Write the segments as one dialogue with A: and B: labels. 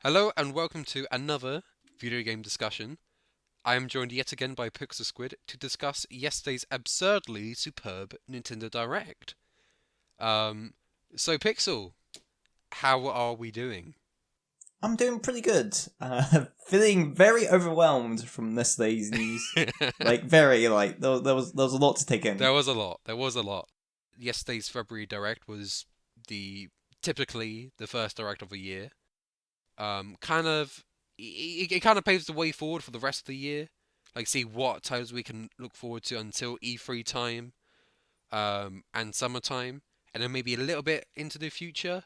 A: Hello and welcome to another video game discussion. I am joined yet again by PixelSquid to discuss yesterday's absurdly superb Nintendo Direct. Um, so Pixel, how are we doing?
B: I'm doing pretty good. Feeling very overwhelmed from this day's news. There was a lot to take in.
A: There was a lot. There was a lot. Yesterday's February Direct was the typically the first Direct of the year. Kind of it kind of paves the way forward for the rest of the year. Like see what titles we can look forward to until E3 time, and summertime, and then maybe a little bit into the future.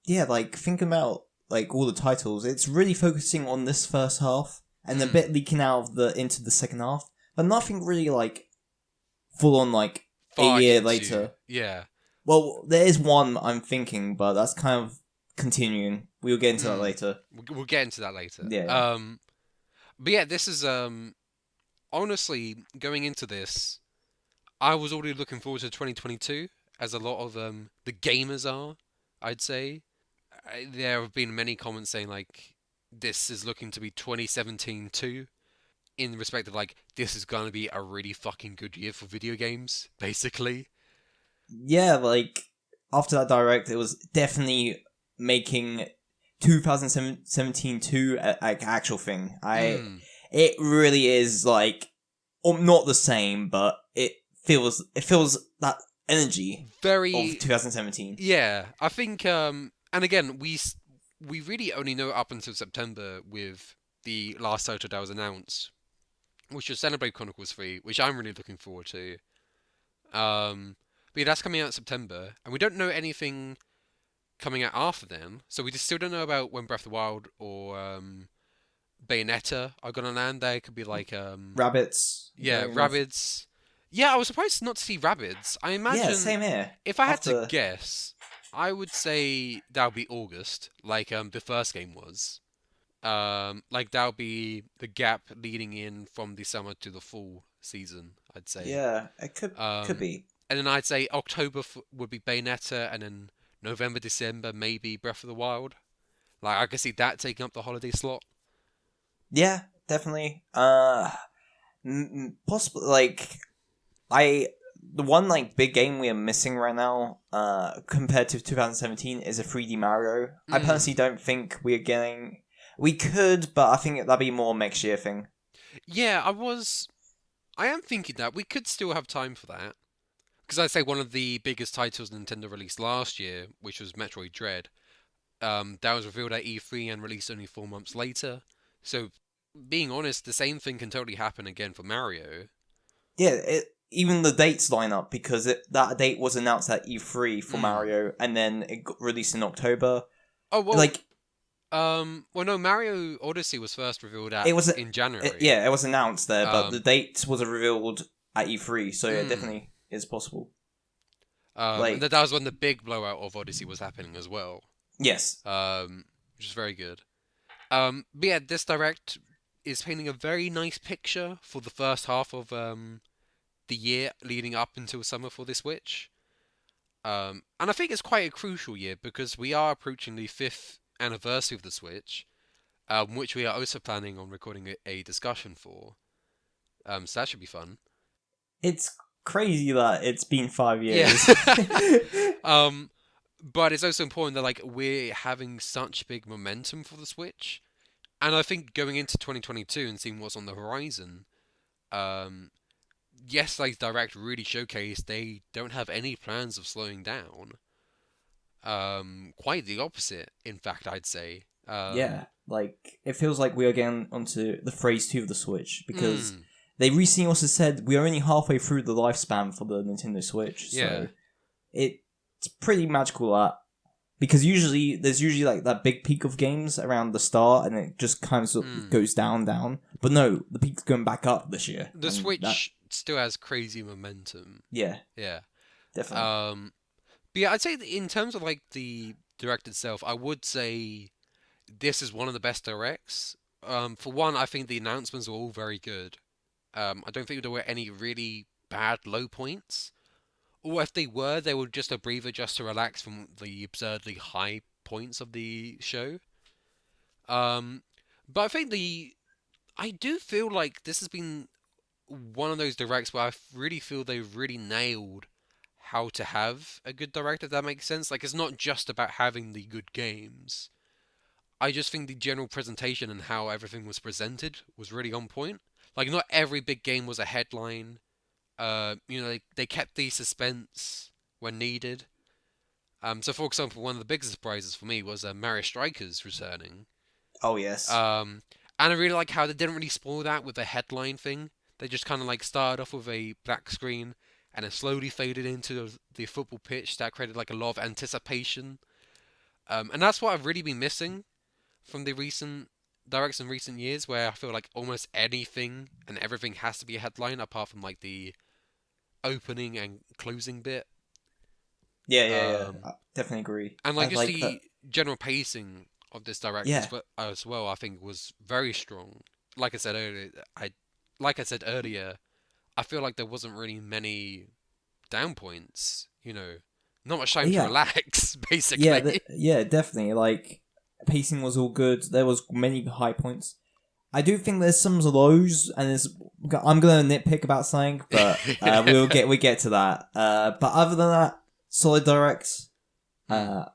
B: Yeah, thinking about all the titles, it's really focusing on this first half and a bit leaking out of the into the second half, but nothing really full on a
A: Far
B: year
A: into
B: later.
A: yeah.
B: Well, there is one I'm thinking, but that's kind of continuing. We'll get into that later.
A: We'll get into that later.
B: Yeah.
A: But yeah, this is honestly going into this, I was already looking forward to 2022, as a lot of the gamers are. I'd say there have been many comments saying like this is looking to be 2017 too, in respect of like this is gonna be a really fucking good year for video games, basically.
B: Yeah, after that direct, it was definitely making 2017 2 actual thing. It really is not the same, but it feels that energy
A: Very,
B: of 2017.
A: yeah. I think and again we really only know up until September with the last title that was announced, which was Xenoblade Chronicles 3, which I'm really looking forward to. But yeah, that's coming out in September, and we don't know anything coming out after then. So we just still don't know about when Breath of the Wild or Bayonetta are gonna land there. It could be like
B: Rabbits,
A: yeah,
B: very much.
A: Rabbids. Yeah, I was surprised not to see Rabbids. I
B: Yeah,
A: imagine
B: same here.
A: if I had to
B: After
A: guess, I would say that would be August, like the first game was. Like that would be the gap leading in from the summer to the fall season, I'd say.
B: yeah, it could
A: Um,
B: be.
A: and then I'd say October would be Bayonetta, and then November, December maybe Breath of the Wild. Like I could see that taking up the holiday slot.
B: Yeah, definitely. Possibly I the one big game we are missing right now, compared to 2017, is a 3D Mario. I personally
A: Mm.
B: don't think we're getting. We could, but I think that'd be more next year thing.
A: Yeah, I am thinking that we could still have time for that. Because I'd say one of the biggest titles Nintendo released last year, which was Metroid Dread, that was revealed at E3 and released only 4 months later. So, being honest, the same thing can totally happen again for Mario.
B: Yeah, even the dates line up because that date was announced at E3 for
A: Mm.
B: Mario, and then it got released in October.
A: Oh well,
B: Like
A: well no, Mario Odyssey was first revealed
B: it was,
A: in January.
B: yeah, it was announced there, but the
A: Um,
B: date was revealed at E3. So yeah,
A: mm.
B: definitely is possible.
A: And
B: Like
A: that was when the big blowout of Odyssey was happening as well.
B: yes,
A: Which is very good. But yeah, this direct is painting a very nice picture for the first half of the year leading up until summer for the Switch. And I think it's quite a crucial year because we are approaching the fifth anniversary of the Switch, which we are also planning on recording a discussion for. So that should be fun.
B: it's crazy that it's been five
A: Yeah.
B: years.
A: um, but it's also important that like we're having such big momentum for the Switch, and I think going into 2022 and seeing what's on the horizon, um, yes, like Direct really showcased they don't have any plans of slowing down. Quite the opposite, in fact, I'd say.
B: Yeah, it feels like we are getting onto the phase two of the Switch because
A: Mm,
B: they recently also said we're only halfway through the lifespan for the Nintendo Switch,
A: yeah.
B: so it's pretty magical that because there's usually that big peak of games around the start and it just kind of
A: Mm.
B: goes down, but no, the peak's going back up this year,
A: The
B: and that
A: Switch still has crazy momentum.
B: yeah,
A: Yeah.
B: definitely.
A: Um, but yeah, I'd say that in terms of like the Direct itself, I would say this is one of the best directs. For one, I think the announcements were all very good. I don't think there were any really bad low points. Or if they were just a breather just to relax from the absurdly high points of the show. Um, but I do feel like this has been one of those directs where really feel they really nailed how to have a good direct, if that makes sense. Like, it's not just about having the good games. I just think the general presentation and how everything was presented was really on point. Like, not every big game was a headline. They kept the suspense when needed. So for example, one of the biggest surprises for me was Mario Strikers returning.
B: Oh yes.
A: Um, and I really like how they didn't really spoil that with the headline thing. They just kind of like started off with a black screen and then slowly faded into the football pitch. That created like a lot of anticipation. And that's what I've really been missing from the recent directs in recent years, where I feel like almost anything and everything has to be a headline, apart from like the opening and closing bit.
B: Yeah.
A: Um,
B: I definitely agree.
A: and
B: I
A: like just
B: like that.
A: the general pacing of this direct
B: Yeah,
A: as well, I think was very strong. Like I said earlier, I feel like there wasn't really many down points. Not much time to
B: yeah,
A: relax,
B: yeah,
A: basically.
B: yeah. Definitely. Like pacing was all good. There was many high points. I do think there's some lows, and I'm gonna nitpick about something, but we get to that. But other than that, solid directs.
A: Mm.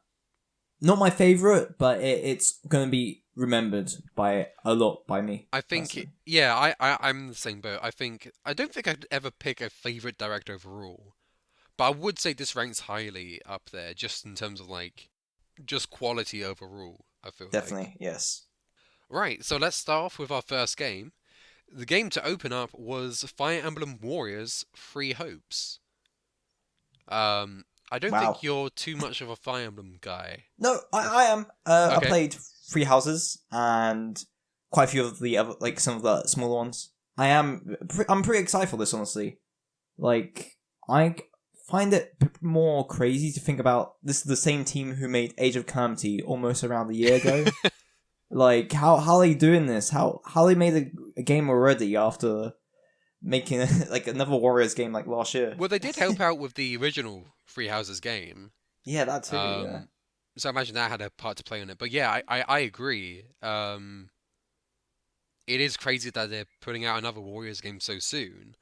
B: Not my favorite, but it's gonna be remembered by a lot by me
A: I think,
B: personally.
A: yeah, I'm in the same boat. I don't think I'd ever pick a favorite director overall, but I would say this ranks highly up there, just in terms of like, just quality overall. I feel like.
B: Definitely, yes.
A: Right, so let's start off with our first game. The game to open up was Fire Emblem Warriors: Three Hopes. I don't think
B: Wow.
A: you're too much of a Fire Emblem guy.
B: No,
A: If
B: I am. I
A: okay,
B: played Three Houses and quite a few of the other, like some of the smaller ones. I'm pretty excited for this, honestly. Like, I find it more crazy to think about this is the same team who made Age of Calamity almost around a year ago. Like, how are they doing this? How they made a game already after making like another Warriors game like last year?
A: well, they did help out with the original Three Houses game.
B: Yeah, that too. Yeah.
A: Um, so I imagine that had a part to play in it. But yeah, I agree. It is crazy that they're putting out another Warriors game so soon.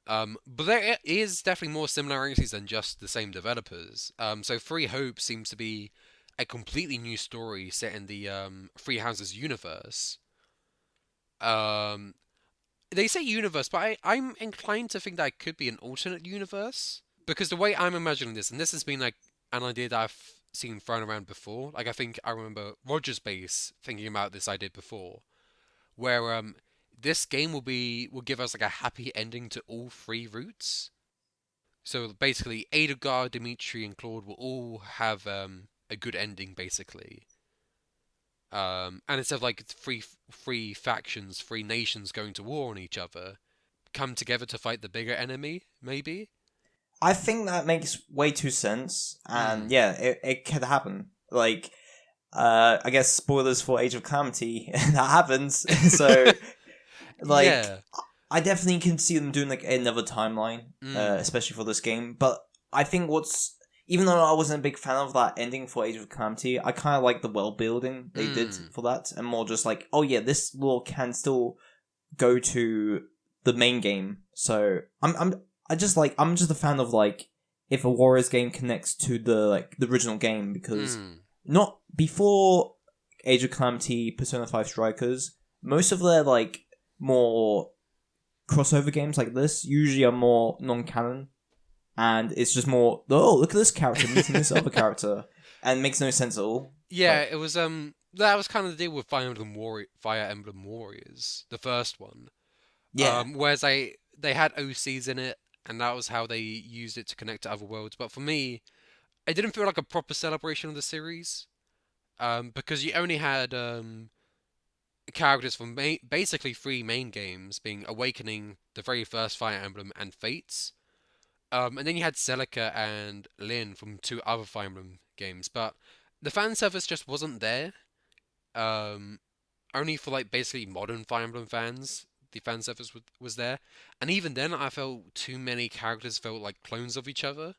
A: But there is definitely more similarities than just the same developers. So Free Hope seems to be a completely new story set in the Free Houses universe. Um, they say universe, but I'm inclined to think that it could be an alternate universe. Because the way I'm imagining this, and this has been like an idea that I've seen thrown around before. Like I think I remember Roger's Base thinking about this idea before, where this game will give us like a happy ending to all three routes. So basically, Edelgard, Dimitri, and Claude will all have a good ending, basically. And instead of like three factions, three nations going to war on each other, come together to fight the bigger enemy, maybe.
B: I think that makes way too sense, and
A: Hmm.
B: yeah, it could happen. Like, I guess spoilers for Age of Calamity that happens. So, like,
A: Yeah.
B: I definitely can see them doing like another timeline,
A: Hmm.
B: especially for this game. But I think what's even though I wasn't a big fan of that ending for Age of Calamity, I kind of like the world building they did
A: Hmm.
B: for that, and more just like, oh yeah, this lore can still go to the main game. So I'm just a fan of like if a Warriors game connects to the original game because
A: Hmm.
B: not before Age of Calamity, Persona 5 Strikers, most of their like more crossover games like this usually are more non-canon and it's just more look at this character meeting this other character and makes no sense at all.
A: Yeah,
B: But
A: it was that was kind of the deal with Fire Emblem Warriors, the first one.
B: yeah,
A: Whereas they had OCs in it, and that was how they used it to connect to other worlds. But for me, it didn't feel like a proper celebration of the series, because you only had characters from basically three main games, being Awakening, the very first Fire Emblem, and Fates. And then you had Celica and Lyn from two other Fire Emblem games, but the fan service just wasn't there. Um, Only for like basically modern Fire Emblem fans, the fan service was there, and even then, I felt too many characters felt like clones of each other,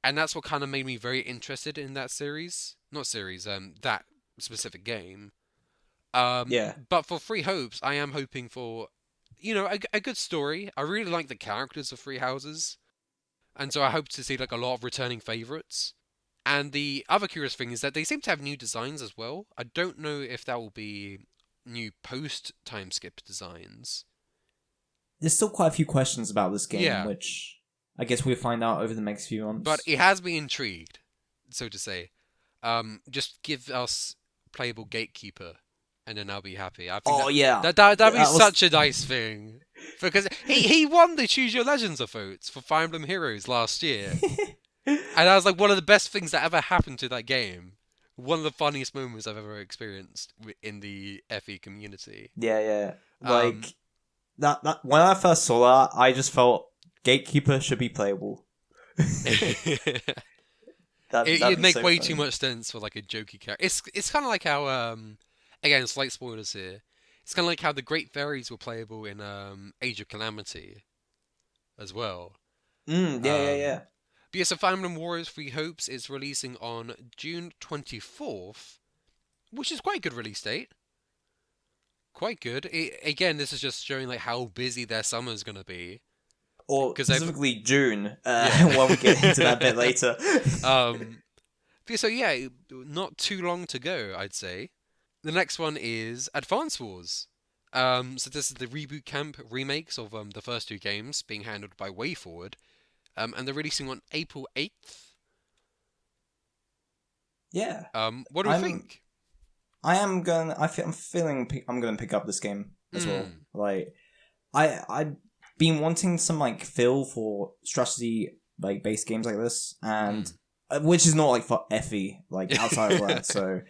A: and that's what kind of made me very interested in that series. Not series, that specific game.
B: Yeah.
A: But for Three Hopes, I am hoping for, a good story. I really like the characters of Three Houses, and so I hope to see like a lot of returning favorites. And the other curious thing is that they seem to have new designs as well. I don't know if that will be new post time skip designs.
B: There's still quite a few questions about this game,
A: Yeah,
B: which I guess we'll find out over the next few
A: but
B: months.
A: it has me intrigued, so to say. Just give us playable gatekeeper, and then I'll be happy. I think
B: Oh yeah,
A: that'd be
B: that was
A: such a nice thing, because he won the Choose Your Legends of votes for Fire Emblem Heroes last year, and that was like one of the best things that ever happened to that game. One of the funniest moments I've ever experienced in the FE community.
B: yeah.
A: Um,
B: Like that when I first saw that, I just felt Gatekeeper should be playable. That'd
A: it'd
B: be
A: make
B: so
A: way too
B: funny.
A: much sense for like a jokey character. It's kind of like how again, slight spoilers here. It's kind of like how the Great Fairies were playable in Age of Calamity as well. Um,
B: Yeah.
A: but yeah, so Fire Emblem Warriors Three Hopes is releasing on June 24th, which is quite a good release date. Quite good. Again, this is just showing like how busy their summer is gonna be
B: Or
A: because they've
B: specifically June,
A: yeah.
B: when we get into that bit later.
A: um, so yeah, not too long to go, I'd say. The next one is Advance Wars. So this is the Reboot Camp remakes of the first two games being handled by WayForward, and they're releasing on April 8th.
B: Yeah,
A: What do we
B: I'm.
A: think?
B: I am gonna. I'm feeling. I'm gonna pick up this game as well.
A: Mm,
B: Like, I've been wanting some like feel for strategy like based games like this, and
A: mm.
B: which is not like for FE like outside of that. So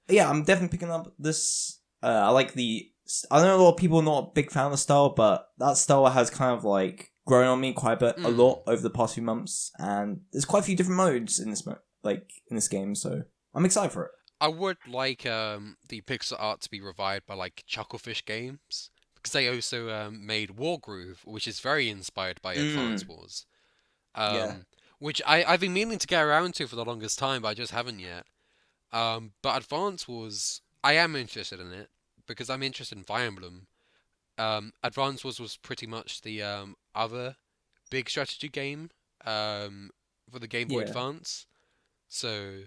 B: yeah, I'm definitely picking up this. I like the. I know a lot of people are not a big fan of the style, but that style has kind of like grown on me quite a
A: Mm.
B: lot over the past few months, and there's quite a few different modes in this in this game. So I'm excited for it.
A: I would like the pixel art to be revived by like Chucklefish Games because they also made Wargroove, which is very inspired by Advance
B: Mm,
A: Wars.
B: yeah.
A: Which I've been meaning to get around to for the longest time, but I just haven't yet. But Advance Wars, I am interested in it because I'm interested in Fire Emblem. Advance Wars was pretty much the other big strategy game for the Game Boy
B: Yeah.
A: Advance. So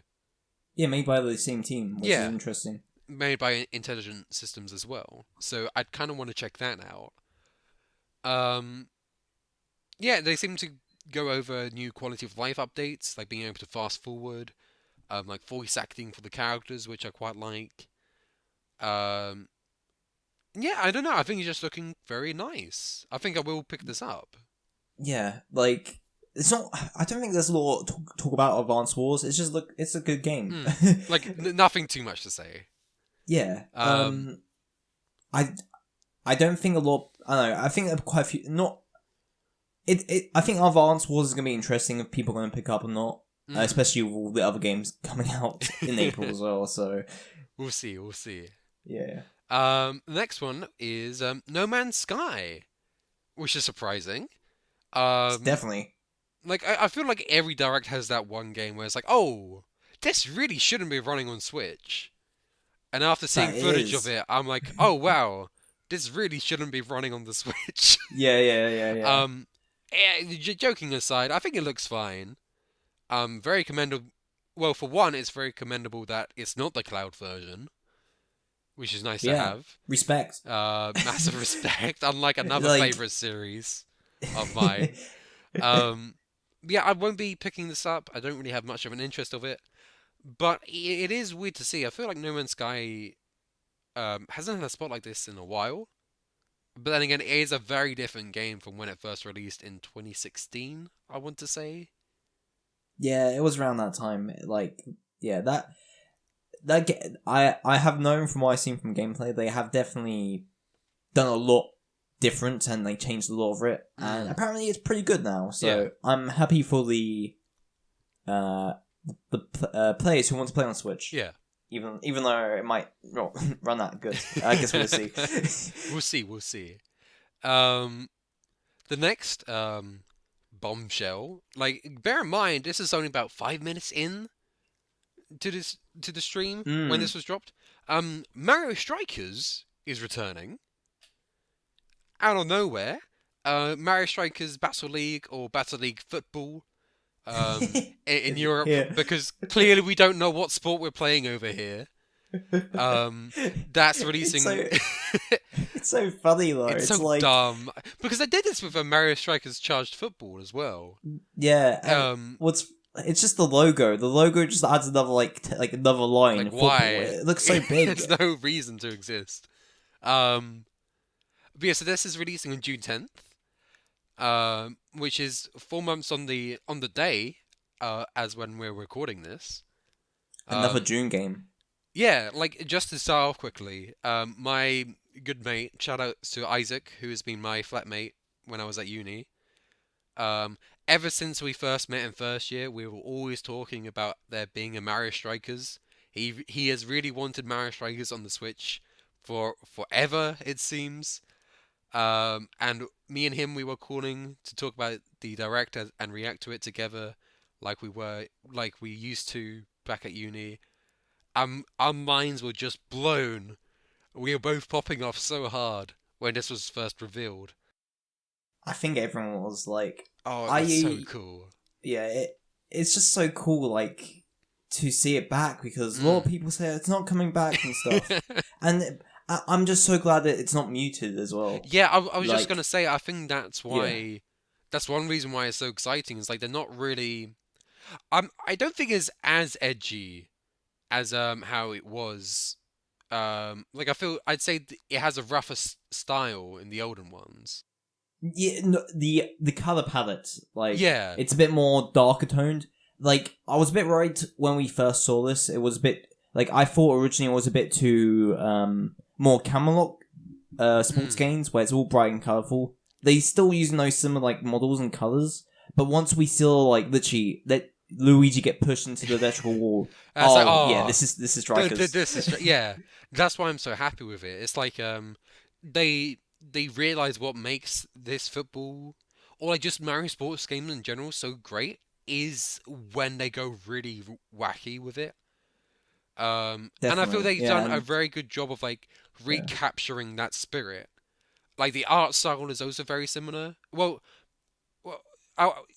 B: Yeah, made by the same team, which is
A: yeah,
B: interesting.
A: made by Intelligent Systems as well. So I'd kind of want to check that out. Um, yeah, they seem to go over new quality of life updates, like being able to fast forward, like voice acting for the characters, which I quite like. Um, yeah, I don't know. I think it's just looking very nice. I think I will pick this up.
B: Yeah, like it's not. I don't think there's a lot to talk about Advance Wars. It's just look. It's a good game.
A: Mm. Like nothing too much to say.
B: Yeah.
A: Um,
B: I I don't think a lot. I don't know. I think there are quite a few. Not. I think Advance Wars is gonna be interesting if people are gonna pick up or not.
A: mm.
B: Especially with all the other games coming out in April as well. So
A: We'll see. We'll see.
B: yeah.
A: The next one is No Man's Sky, which is surprising. Um,
B: Definitely.
A: like I feel like every direct has that one game where it's like, oh, this really shouldn't be running on Switch. And after seeing
B: That
A: footage of
B: is.
A: it, I'm like, oh wow, this really shouldn't be running on the Switch.
B: Yeah.
A: um, joking aside, I think it looks fine. Very commendable. Well, for one, it's very commendable that it's not the cloud version, which is nice to
B: Yeah.
A: have.
B: Respect.
A: Massive respect, unlike another
B: Like.
A: favorite series of mine. Um, yeah, I won't be picking this up. I don't really have much of an interest of it, but it is weird to see. I feel like No Man's Sky hasn't had a spot like this in a while. But then again, it is a very different game from when it first released in 2016, I want to say.
B: Yeah, it was around that time. Like, yeah, I have known from what I've seen from gameplay, they have definitely done a lot different and they changed a lot of it, and
A: Mm,
B: apparently it's pretty good now.
A: yeah.
B: So I'm happy for uh players who want to play on Switch.
A: Yeah.
B: Even though it might not run that good, I guess we'll see.
A: We'll see. Um, the next bombshell, like bear in mind this is only about 5 minutes in to this to the stream when
B: Mm.
A: this was dropped. Mario Strikers is returning out of nowhere. Mario Strikers Battle League or Battle League Football in Europe,
B: Yeah.
A: because clearly we don't know what sport we're playing over here. That's
B: It's so
A: releasing.
B: it's so funny though.
A: It's
B: It's
A: so
B: like
A: dumb because they did this with a Mario Strikers Charged Football as well.
B: yeah, and what's it's just the logo. The logo just adds another like another line.
A: Like
B: Football.
A: why?
B: It looks so big.
A: There's no reason to exist. But yeah, so this is releasing on June 10th, which is 4 months on the day, as when we're recording this.
B: Another June game.
A: Yeah, like just to start off quickly, my good mate, shout out to Isaac, who has been my flatmate when I was at uni. Ever since we first met in first year, we were always talking about there being a Mario Strikers. He has really wanted Mario Strikers on the Switch for forever, it seems. And me and him, we were calling to talk about the direct and react to it together, like we used to back at uni. Our minds were just blown. We were both popping off so hard when this was first revealed.
B: I think everyone was like,
A: Oh, it's so cool.
B: Yeah, it's just so cool, like to see it back because a lot of people say it's not coming back and stuff, and I'm just so glad that it's not muted as well.
A: Yeah, I was just
B: Like-
A: gonna say, I think that's why. That's one reason why it's so exciting. Is like they're not really. I don't think it's as edgy as how it was. Like I'd say it has a rougher style in the older ones.
B: Yeah, no, the color palette, like
A: Yeah.
B: it's a bit more darker toned. Like I was a bit worried when we first saw this. It was a bit like I thought originally it was a bit too more Camelot sports games where it's all bright and colorful. They still using those similar like models and colors, but once we saw like literally let Luigi get pushed into the electrical wall, yeah, this is Strikers.
A: Yeah. That's why I'm so happy with it. It's like they realize what makes this football or like just Mario sports games in general so great is when they go really wacky with it. And I feel they've done a very good job of like recapturing that spirit. Like the art style is also very similar. Well,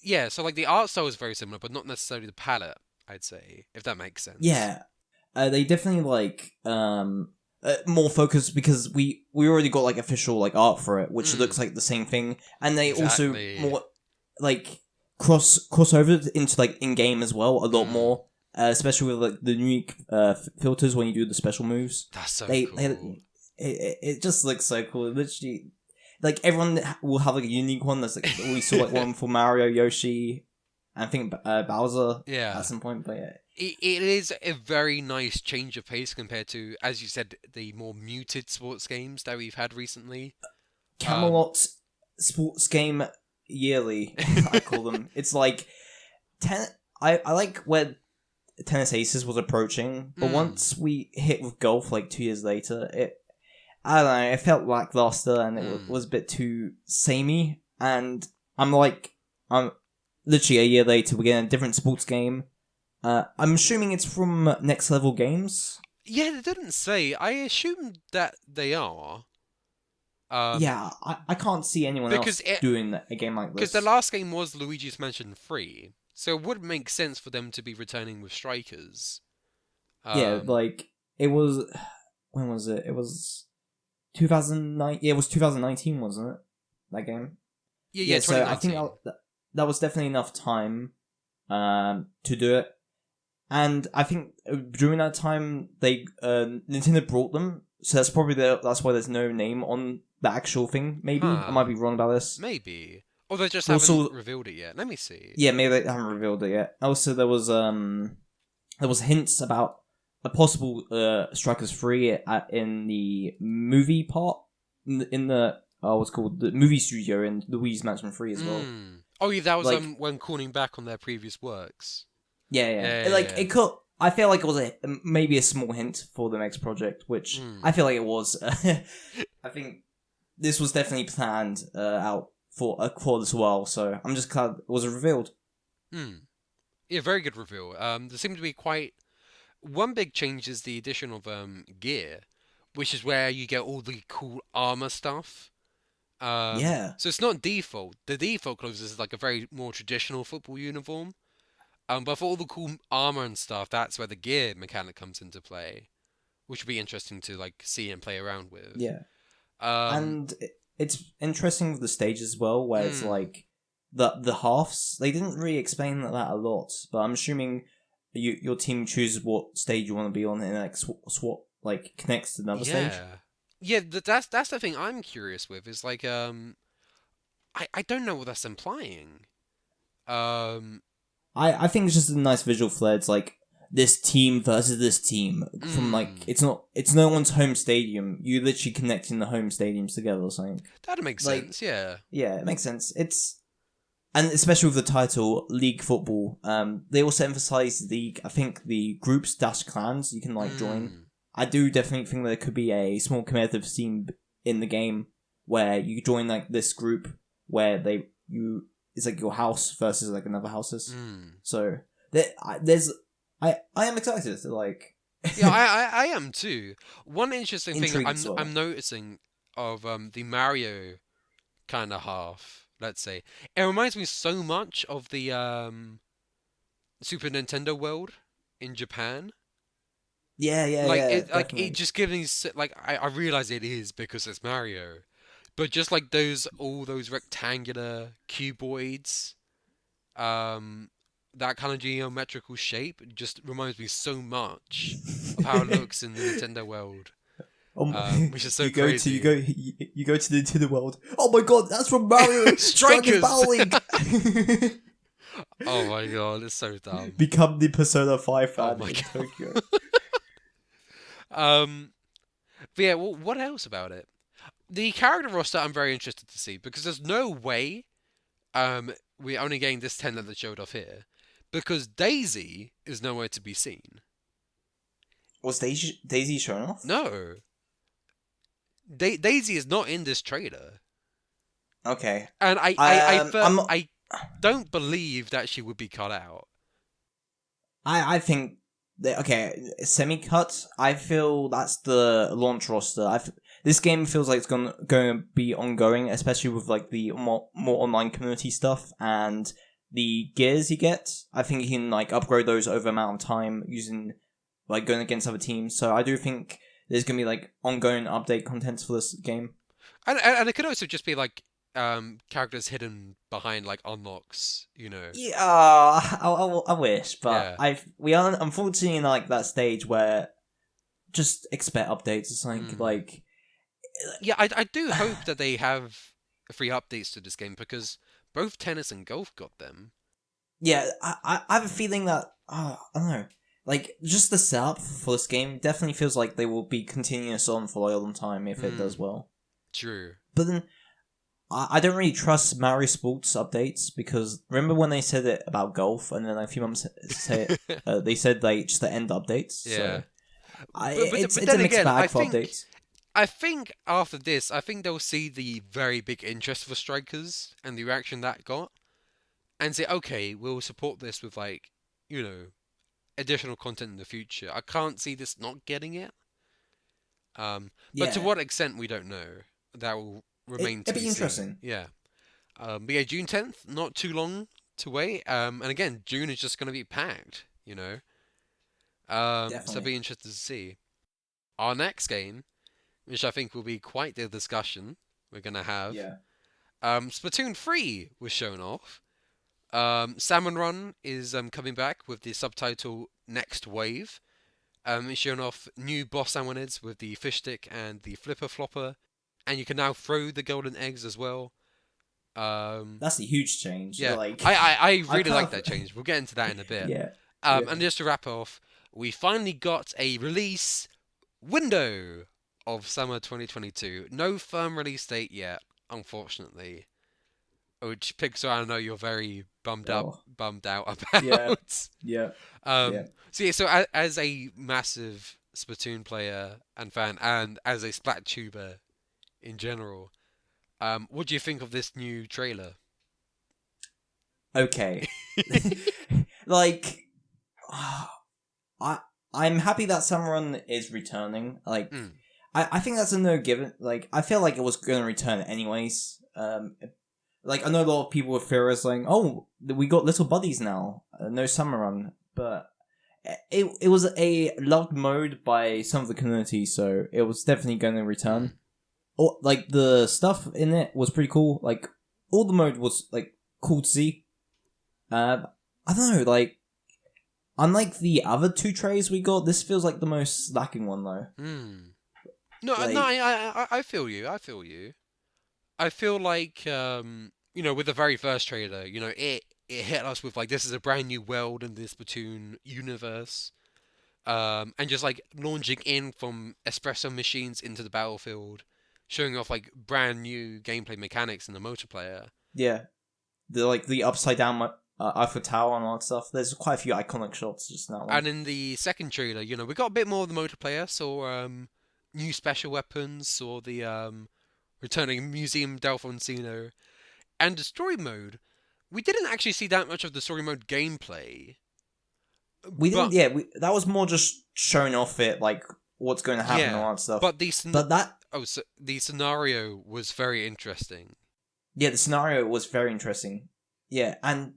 A: yeah. So like the art style is very similar, but not necessarily the palette. I'd say, if that makes sense.
B: Yeah, they definitely like more focused because we already got like official like art for it, which looks like the same thing, and they also more like cross over into like in game as well a lot more, especially with like the unique filters when you do the special moves.
A: That's so cool.
B: It just looks so cool. Literally, like everyone will have like a unique one. That's like we saw like one for Mario, Yoshi, and I think Bowser.
A: Yeah.
B: At some point, but yeah.
A: It is a very nice change of pace compared to, as you said, the more muted sports games that we've had recently.
B: Camelot sports game yearly, I call them. It's like I like where Tennis Aces was approaching, but once we hit with golf like 2 years later, I don't know, it felt lackluster and it was a bit too samey. And I'm literally a year later, we're getting a different sports game. I'm assuming it's from Next Level Games.
A: Yeah, they didn't say. I assume that they are.
B: Yeah, I can't see anyone else doing a game like this.
A: Because the last game was Luigi's Mansion 3, so it would make sense for them to be returning with Strikers.
B: Yeah, like, it was... When was it? It was 2009. Yeah, it was 2019, wasn't it? That game.
A: Yeah.
B: So I think that was definitely enough time to do it. And I think during that time, Nintendo brought them. So that's probably that's why there's no name on the actual thing. Maybe I might be wrong about this.
A: Maybe, or they just haven't revealed it yet. Let me see.
B: Yeah, maybe they haven't revealed it yet. Also, there was hints about a possible Strikers 3 in the movie part in the what's called the movie studio in Luigi's Mansion 3 as well.
A: Oh yeah, that was when calling back on their previous works.
B: Yeah. It could. I feel like it was maybe a small hint for the next project, which I feel like it was. I think this was definitely planned out for a quad as well, so I'm just glad it was revealed.
A: Yeah, very good reveal. There seemed to be quite one big change is the addition of gear, which is where you get all the cool armor stuff.
B: Yeah.
A: So it's not default. The default clothes is like a very more traditional football uniform. But for all the cool armor and stuff, that's where the gear mechanic comes into play, which would be interesting to like see and play around with.
B: Yeah.
A: Um,
B: And it's interesting with the stage as well, where it's
A: hmm,
B: like the halves. They didn't really explain that a lot, but I'm assuming your team chooses what stage you want to be on, and like swap like connects to another stage.
A: yeah, yeah. That's the thing I'm curious with is like I don't know what that's implying. Um,
B: I think it's just a nice visual flair. It's like this team versus this team from like
A: mm,
B: it's no one's home stadium. You literally connecting the home stadiums together or something.
A: that'd make
B: Like
A: sense. Yeah.
B: yeah, it makes sense. It's and especially with the title League Football. They also emphasize I think the groups dash clans you can like join.
A: Mm,
B: I do definitely think there could be a small competitive scene in the game where you join like this group where it's like your house versus like another houses.
A: mm.
B: So there's I am excited to like
A: Yeah, I am too. One interesting thing
B: intrigued
A: I'm
B: as well.
A: I'm noticing of the Mario kind of half, let's say, it reminds me so much of the Super Nintendo world in Japan.
B: Yeah, yeah,
A: Like
B: yeah,
A: it
B: definitely.
A: just gives me like I realize it is because it's Mario, but just like those all those rectangular cuboids, um, that kind of geometrical shape just reminds me so much of how it looks in the Nintendo world, which is so crazy.
B: you go to the world. Oh my god, that's from Mario Strikers
A: Strikers!
B: Battle League.
A: Oh my god, it's so dumb.
B: Become the Persona 5
A: Oh
B: fan
A: my
B: in
A: god.
B: Tokyo.
A: Um, but yeah, what else about it? The character roster I'm very interested to see because there's no way we're only getting this 10 that showed off here because Daisy is nowhere to be seen.
B: Was Daisy shown off?
A: No, Daisy is not in this trailer,
B: Okay.
A: and
B: I'm
A: I don't believe that she would be cut out.
B: I think okay, semi-cut. I feel that's the launch roster. This game feels like it's going to be ongoing, especially with like the more online community stuff and the gears you get. I think you can like upgrade those over amount of time using like going against other teams. So I do think there's going to be like ongoing update contents for this game.
A: And it could also just be like characters hidden behind like unlocks, you know.
B: Yeah, I wish, but
A: Yeah.
B: we are unfortunately in like that stage where just expect updates or something
A: Hmm.
B: like
A: Yeah, I do hope that they have free updates to this game because both tennis and golf got them.
B: yeah. I have a feeling that I don't know, like just the setup for this game definitely feels like they will be continuous on for a long time if it does
A: Hmm.
B: well.
A: True.
B: But then I don't really trust Mario Sports updates because remember when they said it about golf and then a few months say they said like just the end updates.
A: Yeah.
B: So
A: But
B: it's a
A: then
B: mixed
A: again,
B: bag for updates.
A: I think after this, I think they'll see the very big interest for Strikers and the reaction that got, and say, okay, we'll support this with like, you know, additional content in the future. I can't see this not getting it. But to
B: Yeah,
A: what extent we don't know. That will remain to
B: it'd
A: be
B: be
A: seen.
B: interesting.
A: Yeah. But yeah, June 10th, not too long to wait. And again, June is just going to be packed. You know. So I'll
B: Definitely.
A: be interested to see our next game, which I think will be quite the discussion we're going to have.
B: Yeah.
A: Splatoon 3 was shown off. Salmon Run is coming back with the subtitle Next Wave. It's shown off new boss summons with the fish stick and the flipper flopper, and you can now throw the golden eggs as well. Um,
B: That's a huge change.
A: yeah,
B: Like,
A: I
B: I
A: really
B: kind
A: like
B: of,
A: that change. We'll get into that in a bit.
B: yeah, yeah.
A: And just to wrap off, we finally got a release window of summer 2022. No firm release date yet, unfortunately. Which Pixar, I know you're very
B: Oh,
A: bummed out
B: yeah,
A: about.
B: yeah, yeah.
A: So yeah, so as a massive Splatoon player and fan, and as a Splattuber in general, what do you think of this new trailer?
B: Okay. Like, I I'm happy that Samurun is returning. Like,
A: Mm.
B: I think that's a no given. Like, I feel like it was going to return anyways. Like, I know a lot of people were theorizing, oh, we got little buddies now. No Samurun. But it was a loved mode by some of the community, so it was definitely going to return.
A: Mm.
B: Or, like, the stuff in it was pretty cool. Like, all the mode was, like, cool to see. I don't know, like, unlike the other two trays we got, this feels like the most lacking one, though.
A: Mm. No,
B: Like-
A: no, I feel you. I feel you. I feel like with the very first trailer, it hit us with like this is a brand new world in this Splatoon universe, and just like launching in from espresso machines into the battlefield, showing off like brand new gameplay mechanics in the multiplayer.
B: Yeah. The upside down Eiffel Tower and all that stuff. There's quite a few iconic shots just in that one.
A: And in the second trailer, we got a bit more of the multiplayer, saw new special weapons, saw the returning Museum Delfonsino, and the story mode. We didn't actually see that much of the story mode gameplay.
B: We didn't, that was more just showing off it, like, what's going to happen and all that stuff.
A: But
B: the
A: the scenario was very interesting.
B: Yeah, the scenario was very interesting. Yeah, and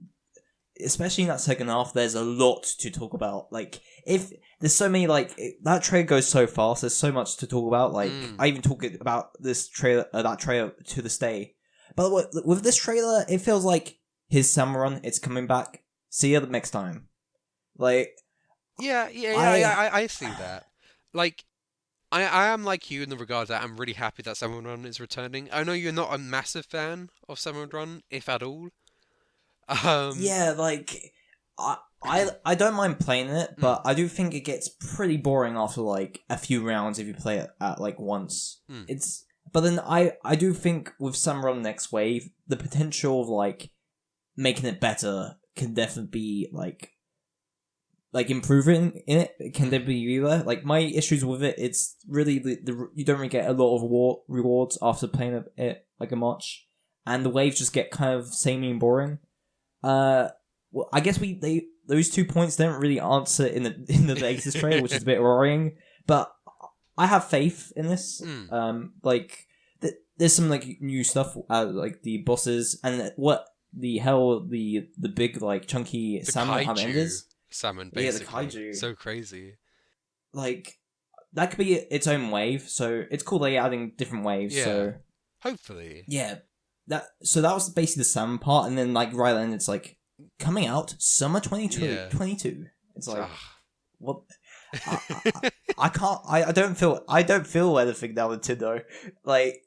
B: especially in that second half, there's a lot to talk about. Like, if there's so many, like, that trailer goes so fast, there's so much to talk about. Like, I even talk about this trailer, that trailer to this day. But with this trailer, it feels like his Samurun, it's coming back. See you next time. Like,
A: I see that. Like, I am like you in the regard that I'm really happy that Salmon Run is returning. I know you're not a massive fan of Salmon Run, if at all.
B: Yeah, like, I don't mind playing it, but I do think it gets pretty boring after, like, a few rounds if you play it at, like, once. But then I do think with Salmon Run Next Wave, the potential of, like, making it better can definitely be, like improving in it can definitely be there. Like, my issues with it, it's really you don't really get a lot of rewards after playing it like a much, and the waves just get kind of samey and boring. Well, I guess those 2 points don't really answer in the latest trailer, which is a bit worrying. But I have faith in this. Like, there's some like new stuff, like the bosses and what the hell the big like chunky salmon have enders.
A: Salmon, basically.
B: Yeah, the kaiju.
A: So crazy.
B: Like, that could be its own wave, so it's cool they're adding different waves, so...
A: Hopefully.
B: Yeah. That was basically the salmon part, and then, like, right then it's like, coming out, summer 2022. It's like, what... I don't feel anything now, Nintendo. Like,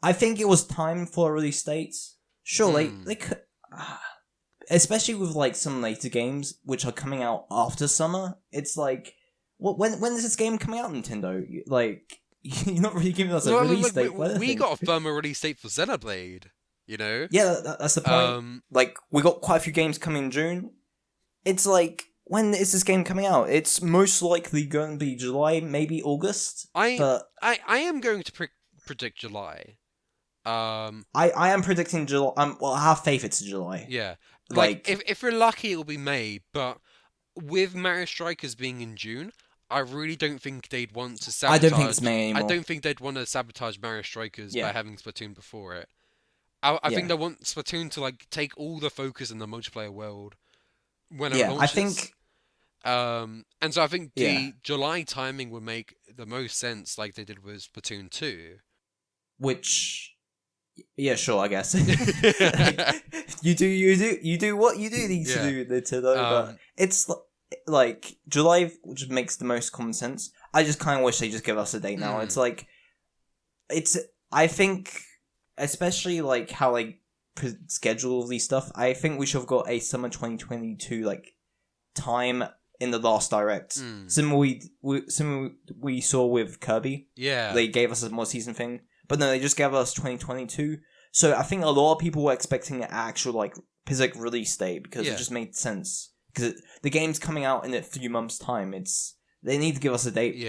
B: I think it was time for a release date. Sure, they could... especially with, like, some later games, which are coming out after summer, it's like, when is this game coming out, Nintendo? Like, you're not really giving us a release date for anything.
A: We got a firmer release date for Xenoblade,
B: Yeah, that's the point. Like, we got quite a few games coming in June. It's like, when is this game coming out? It's most likely going to be July, maybe August.
A: I am going to predict July.
B: I am predicting July. Well, I have faith it's July.
A: Yeah. Like if we're lucky, it'll be May. But with Mario Strikers being in June, I really don't think they'd want to sabotage.
B: I don't think it's May anymore.
A: I don't think they'd want to sabotage Mario Strikers by having Splatoon before it. I think they want Splatoon to like take all the focus in the multiplayer world when it launches.
B: I think.
A: And so I think the July timing would make the most sense, like they did with Splatoon 2.
B: Which. Yeah, sure, I guess. you do what you do need to do, Nintendo. But it's like July, which makes the most common sense. I just kind of wish they just give us a date now. It's like, I think, especially like how they schedule these stuff. I think we should have got a summer 2022 like time in the last direct. Similar we saw with Kirby.
A: Yeah,
B: they gave us a more season thing. But no, they just gave us 2022. So I think a lot of people were expecting an actual, like, physical release date because it just made sense. Because the game's coming out in a few months' time. They need to give us a date,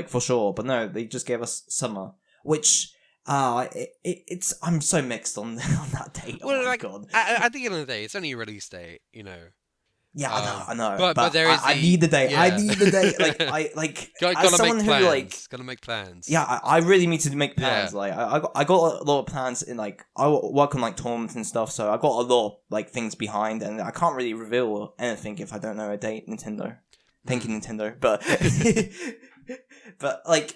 B: for sure. But no, they just gave us summer. Which, I'm so mixed on that date.
A: Well,
B: oh my god.
A: At the end of the day, it's only a release date,
B: Yeah, I know.
A: But there is
B: I need the day.
A: yeah.
B: I need the day. As someone who like,
A: gotta make plans.
B: yeah, I really need to make plans.
A: Yeah.
B: Like, I got a lot of plans in like I work on like tournaments and stuff, so I got a lot of like things behind, and I can't really reveal anything if I don't know a date. Nintendo, thank you, Nintendo. But but like,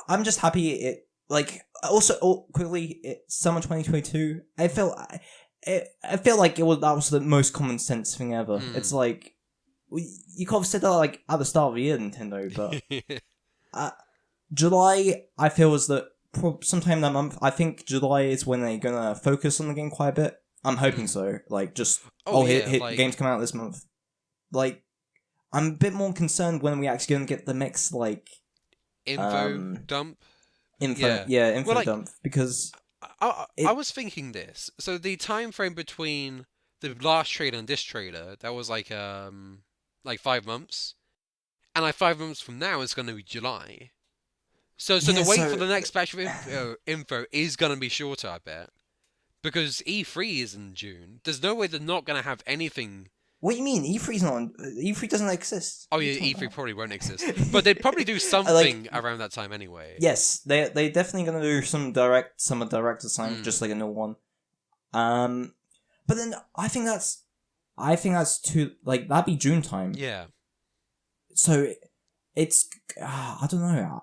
B: I'm just happy it like also quickly it's summer 2022. I feel like that was the most common sense thing ever. It's like you could have said that like at the start of the year, Nintendo, but July I feel is that sometime that month. I think July is when they're gonna focus on the game quite a bit. I'm hoping so. Like just hit games come out this month. Like I'm a bit more concerned when we actually gonna get the next like
A: info dump.
B: Info dump because.
A: I was thinking this. So the time frame between the last trailer and this trailer, that was like 5 months, and like 5 months from now is going to be July. So the wait for the next batch of info is going to be shorter, I bet, because E3 is in June. There's no way they're not going to have anything.
B: What do you mean? E3's not. E3 doesn't exist.
A: Oh yeah, E3 probably won't exist, but they'd probably do something around that time anyway.
B: Yes, they definitely gonna do some director's sign, just like a new one. But then I think that's too like that'd be June time.
A: Yeah.
B: So it's I don't know.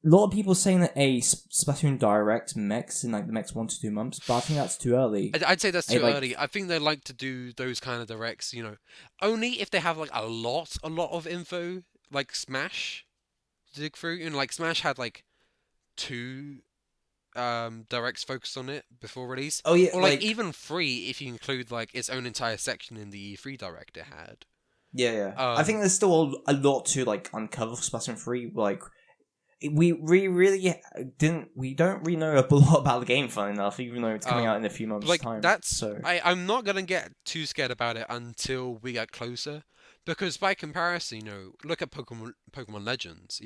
B: A lot of people saying that a Splatoon Direct mix in like the next 1 to 2 months, but I think that's too early.
A: I'd say that's too early. I think they like to do those kind of directs, only if they have like a lot of info, like Smash to dig through. Like Smash had like 2 directs focused on it before release.
B: Oh yeah,
A: or like even 3 if you include like its own entire section in the E3 direct it had.
B: Yeah. I think there's still a lot to like uncover for Splatoon 3. Like. We don't really know a lot about the game, fun enough, even though it's coming out in a few months' time.
A: I'm not gonna get too scared about it until we get closer, because by comparison, look at Pokemon Legends.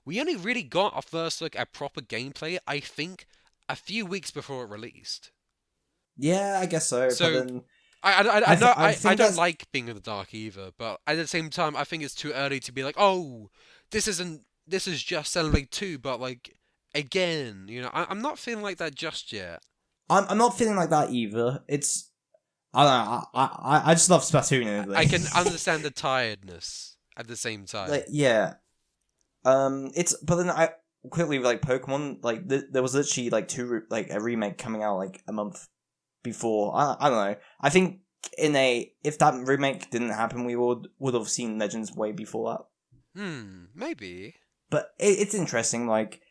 A: We only really got our first look at proper gameplay, I think, a few weeks before it released.
B: Yeah, I guess so.
A: So
B: but then
A: I don't like being in the dark either, but at the same time, I think it's too early to be like, oh, this is just Xenoblade 2, but like again, I'm not feeling like that just yet.
B: I'm not feeling like that either. It's I don't know. I just love Splatoon.
A: I can understand the tiredness at the same time.
B: Like yeah, it's but then I quickly like Pokemon like there was literally like a remake coming out like a month before. I don't know. I think if that remake didn't happen, we would have seen Legends way before that.
A: Maybe.
B: But it's interesting. Like,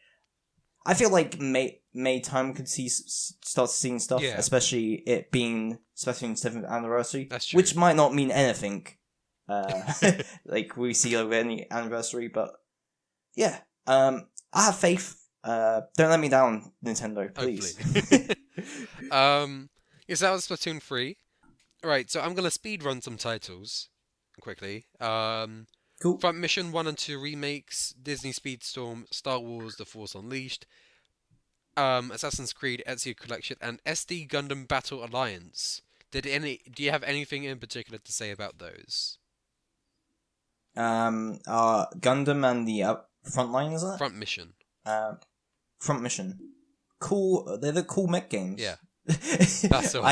B: I feel like May time could start seeing stuff, especially it being Splatoon's 7th anniversary.
A: That's true.
B: Which might not mean anything, like we see over any anniversary. But yeah, I have faith. Don't let me down, Nintendo, please.
A: Yes, that was Splatoon 3. Right, so I'm gonna speed run some titles quickly.
B: Cool.
A: Front Mission 1 and 2 remakes, Disney Speedstorm, Star Wars The Force Unleashed, Assassin's Creed Ezio Collection, and SD Gundam Battle Alliance. Do you have anything in particular to say about those?
B: Gundam and the Frontline, is it?
A: Front Mission.
B: Front Mission. Cool. They're the cool mech games.
A: Yeah. That's all.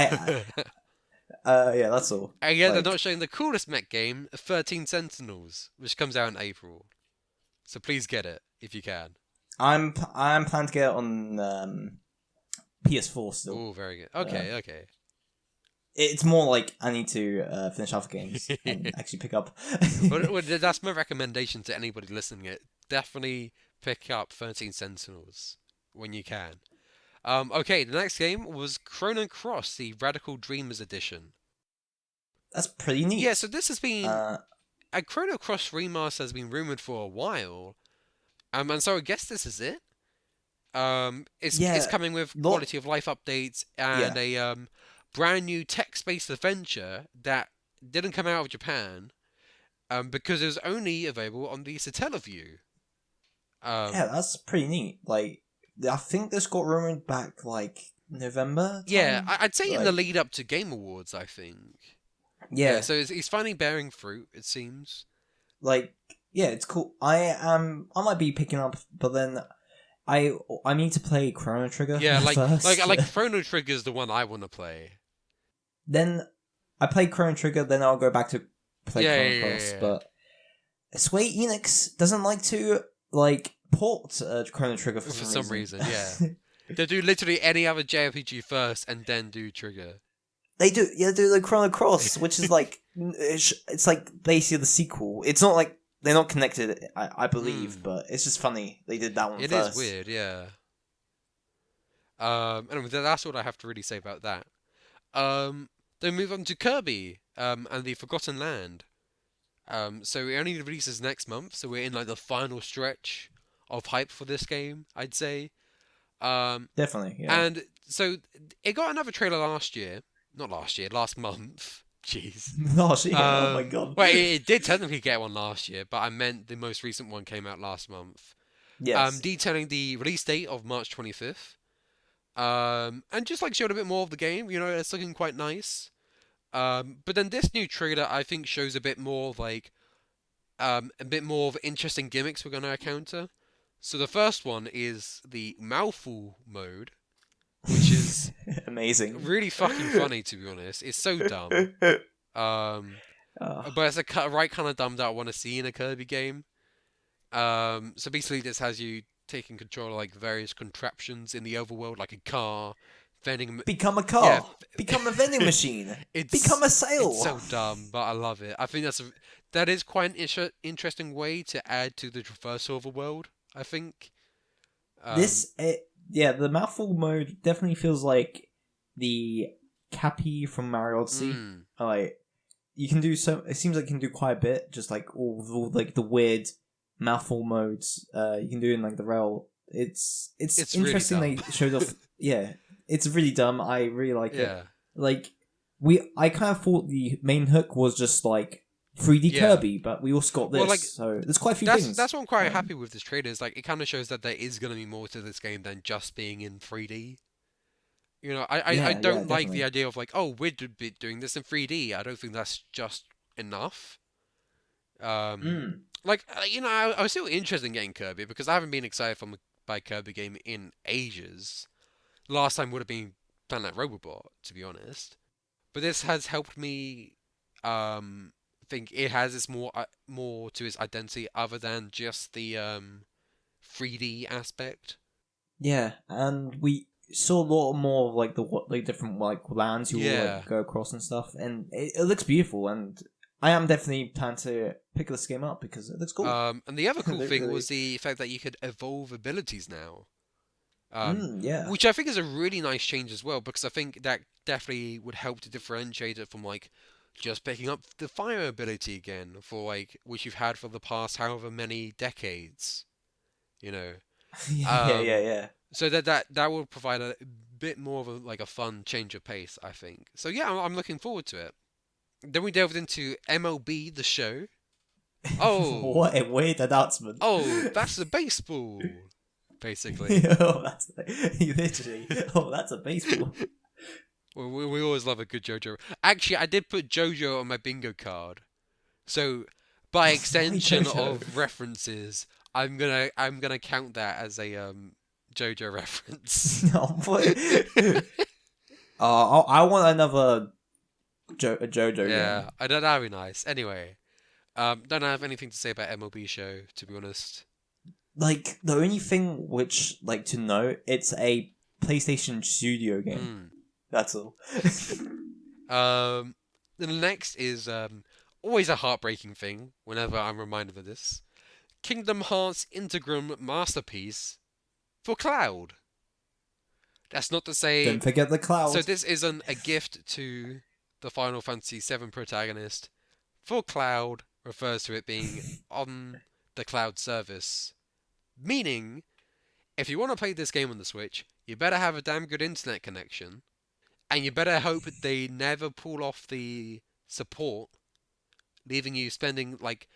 B: Yeah, that's all.
A: Again, they're not showing the coolest mech game, 13 Sentinels, which comes out in April. So please get it if you can.
B: I'm planning to get it on PS4 still.
A: Oh, very good. Okay.
B: It's more like I need to finish off games and actually pick up.
A: well, that's my recommendation to anybody listening. Definitely pick up 13 Sentinels when you can. Okay, the next game was Chrono Cross, the Radical Dreamers Edition.
B: That's pretty neat.
A: Yeah, so this has been... a Chrono Cross remaster has been rumoured for a while. And so I guess this is it. It's coming with quality of life updates and a brand new text-based adventure that didn't come out of Japan because it was only available on the Satellaview.
B: Yeah, that's pretty neat. Like, I think this got rumored back like November time?
A: Yeah, I'd say in the lead up to Game Awards, I think.
B: Yeah,
A: so he's finally bearing fruit, it seems.
B: like yeah, it's cool. I might be picking up, but then I need to play Chrono Trigger
A: Yeah,
B: first.
A: like Chrono Trigger's the one I want to play.
B: Then I play Chrono Trigger, then I'll go back to play
A: Yeah,
B: Chrono
A: yeah,
B: Cross.
A: yeah.
B: But Square Enix doesn't like to like port Chrono Trigger for some
A: reason, yeah. They do literally any other JRPG first and then do Trigger.
B: They do, yeah, do the Chrono Cross, which is like it's like basically the sequel. It's not like they're not connected, I believe, but it's just funny they did that one
A: It
B: first.
A: is weird, yeah. Anyway, that's all I have to really say about that. Then move on to Kirby, and the Forgotten Land. So it only releases next month, so we're in like the final stretch of hype for this game, I'd say.
B: Definitely, yeah.
A: And so it got another trailer last year. Not last year, last month. Jeez.
B: Last year, oh my god.
A: Well, it did technically get one last year, but I meant the most recent one came out last month.
B: Yes.
A: Detailing the release date of March 25th. And just like showed a bit more of the game, it's looking quite nice. But then this new trailer, I think, shows a bit more of interesting gimmicks we're going to encounter. So the first one is the mouthful mode, which is
B: amazing,
A: really fucking funny, to be honest. It's so dumb. But it's the right kind of dumb that I want to see in a Kirby game. So basically, this has you taking control of like various contraptions in the overworld, like a car,
B: become a car, become a vending machine, become a sail.
A: It's so dumb, but I love it. I think that is quite an interesting way to add to the traversal overworld, I think.
B: The mouthful mode definitely feels like the Cappy from Mario Odyssey. Like you can do so. It seems like you can do quite a bit. Just like all like the weird mouthful modes you can do in like the rail. It's interesting.
A: Really
B: they showed off. Yeah, it's really dumb. I really like it.
A: Yeah.
B: Like I kind of thought the main hook was just like 3D Kirby, but we also got this. So there's quite a few things.
A: That's what I'm quite happy with this trailer. Is like it kind of shows that there is going to be more to this game than just being in 3D. I don't like the idea of like, oh, we're doing this in 3D. I don't think that's just enough. Like, I was still interested in getting Kirby because I haven't been excited by Kirby game in ages. Last time would have been Planet Robobot, to be honest. But this has helped me think it has its more to its identity other than just the 3D aspect.
B: Yeah, and we saw a lot more of like the different like lands you will like go across and stuff, and it looks beautiful. And I am definitely planning to pick this game up because it looks cool.
A: And the other cool thing was the fact that you could evolve abilities now. Which I think is a really nice change as well, because I think that definitely would help to differentiate it from like just picking up the fire ability again for like which you've had for the past however many decades.
B: Yeah.
A: So that will provide a bit more of a fun change of pace, I think. So yeah, I'm looking forward to it. Then we delved into MLB The Show. Oh,
B: what a weird announcement!
A: Oh, that's a baseball, basically.
B: That's a baseball.
A: Well, we always love a good JoJo. Actually, I did put JoJo on my bingo card, so by extension of references, I'm gonna count that as a JoJo reference.
B: No, I want another JoJo game.
A: Yeah, that'd be nice. Anyway, don't have anything to say about MLB Show, to be honest.
B: Like the only thing which like to know, it's a PlayStation Studio game. That's all.
A: The next is always a heartbreaking thing whenever I'm reminded of this. Kingdom Hearts INTERGRUM Masterpiece for Cloud. That's not to say...
B: Don't forget the Cloud.
A: So this isn't a gift to the Final Fantasy VII protagonist. For Cloud refers to it being on the Cloud service. Meaning, if you want to play this game on the Switch, you better have a damn good internet connection, and you better hope they never pull off the support, leaving you spending like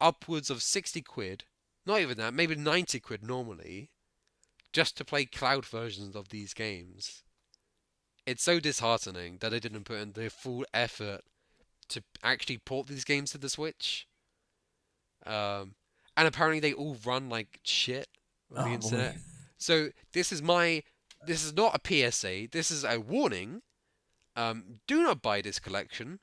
A: upwards of 60 quid, not even that, maybe 90 quid normally, just to play cloud versions of these games. It's so disheartening that they didn't put in the full effort to actually port these games to the Switch. Um, and apparently they all run like shit on the
B: Oh boy.
A: internet. So this is not a PSA. This is a warning. Do not buy this collection.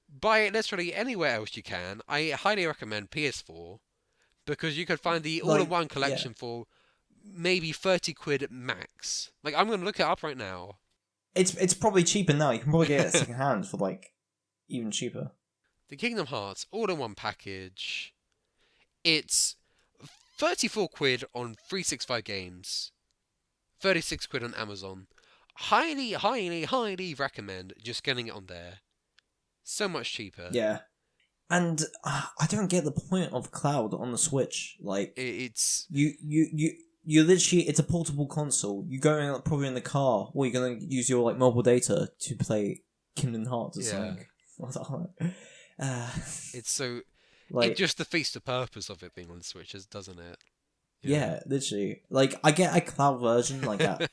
A: Buy it literally anywhere else you can. I highly recommend PS4 because you could find the
B: Like,
A: all-in-one
B: yeah.
A: collection for maybe 30 quid max. Like I'm gonna look it up right now.
B: It's probably cheaper now. You can probably get it second hand for like even cheaper.
A: The Kingdom Hearts all-in-one package. It's 34 quid on 365 games. 36 quid on Amazon. Highly, highly, highly recommend just getting it on there. So much cheaper.
B: Yeah. And I don't get the point of cloud on the Switch. Like
A: It's
B: you literally, it's a portable console. You go in, probably in the car, or you're gonna use your like mobile data to play Kingdom Hearts or something.
A: it's so
B: like
A: it just defeats the purpose of it being on the Switch, doesn't it?
B: yeah, literally. Like I get a cloud version like at